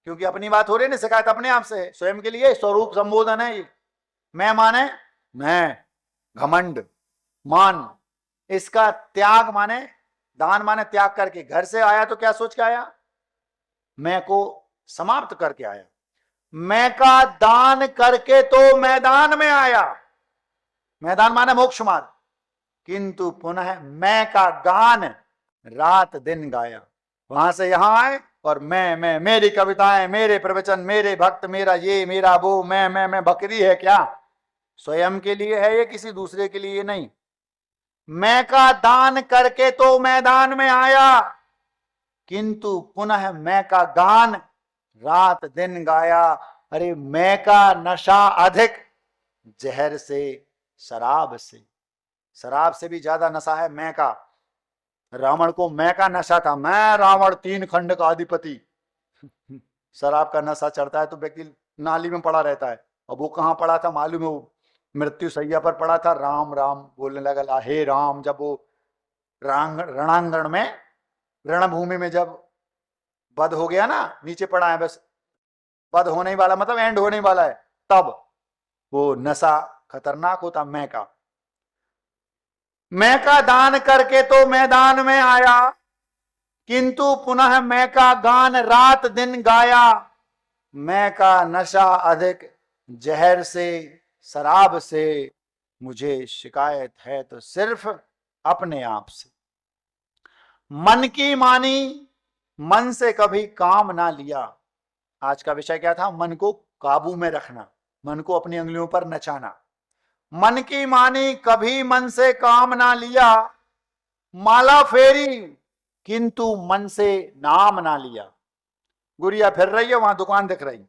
क्योंकि अपनी बात हो रही है ना, शिकायत अपने आप से, स्वयं के लिए स्वरूप संबोधन है ये। मैं माने मैं, घमंड, मान। इसका त्याग माने, दान माने त्याग करके। घर से आया तो क्या सोच के आया, मैं को समाप्त करके आया। मैं का दान करके तो मैदान में आया। मैदान माने मोक्ष मार्ग, किंतु पुनः मैं का गान रात दिन गाया। वहां से यहां आए और मैं, मेरी कविताएं, मेरे प्रवचन, मेरे भक्त, मेरा ये, मेरा वो, मैं बकरी है क्या? स्वयं के लिए है ये, किसी दूसरे के लिए नहीं। मैं का दान करके तो मैदान में आया, किंतु पुनः मैं का गान रात दिन गाया। अरे मैं का नशा अधिक जहर से, शराब से। शराब से भी ज्यादा नशा है मैं का। रावण को मैं का नशा था, मैं रावण 3 खंड का अधिपति। शराब का नशा चढ़ता है तो व्यक्ति नाली में पड़ा रहता है। अब वो कहाँ पड़ा था मालूम है? वो मृत्यु सैया पर पड़ा था, राम राम बोलने लगा, हे राम। जब वो रणांगण में रणभूमि में जब वध हो गया ना, नीचे पड़ा है बस, वध होने ही वाला मतलब एंड होने वाला है, तब वो नशा खतरनाक होता। मैं का दान करके तो मैदान में आया, किंतु पुनः मैं का गान रात दिन गाया। मैं का नशा अधिक जहर से शराब से, मुझे शिकायत है तो सिर्फ अपने आप से। मन की मानी, मन से कभी काम ना लिया। आज का विषय क्या था? मन को काबू में रखना, मन को अपनी उंगलियों पर नचाना। मन की मानी, कभी मन से काम ना लिया, माला फेरी किंतु मन से नाम ना लिया। गुड़िया फिर रही है, वहां दुकान दिख रही,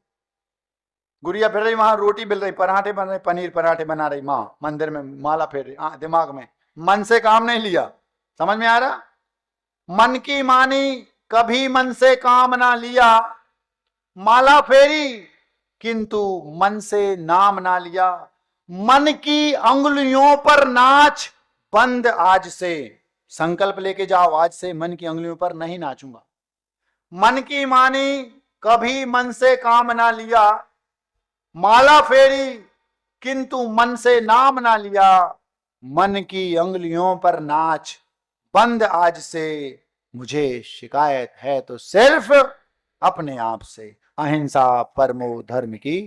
गुड़िया फिर रही, वहां रोटी मिल रही, पराठे बन रहे, पनीर पराठे बना रही माँ, मंदिर में माला फेर रही, दिमाग में, मन से काम नहीं लिया। समझ में आ रहा? मन की मानी, कभी मन से काम ना लिया, माला फेरी किंतु मन से नाम ना लिया। मन की अंगुलियों पर नाच बंद आज से। संकल्प लेके जाओ, आज से मन की अंगुलियों पर नहीं नाचूंगा। मन की मानी, कभी मन से काम ना लिया, माला फेरी किंतु मन से नाम ना लिया। मन की अंगुलियों पर नाच बंद आज से, मुझे शिकायत है तो सिर्फ अपने आप से। अहिंसा परमो धर्म की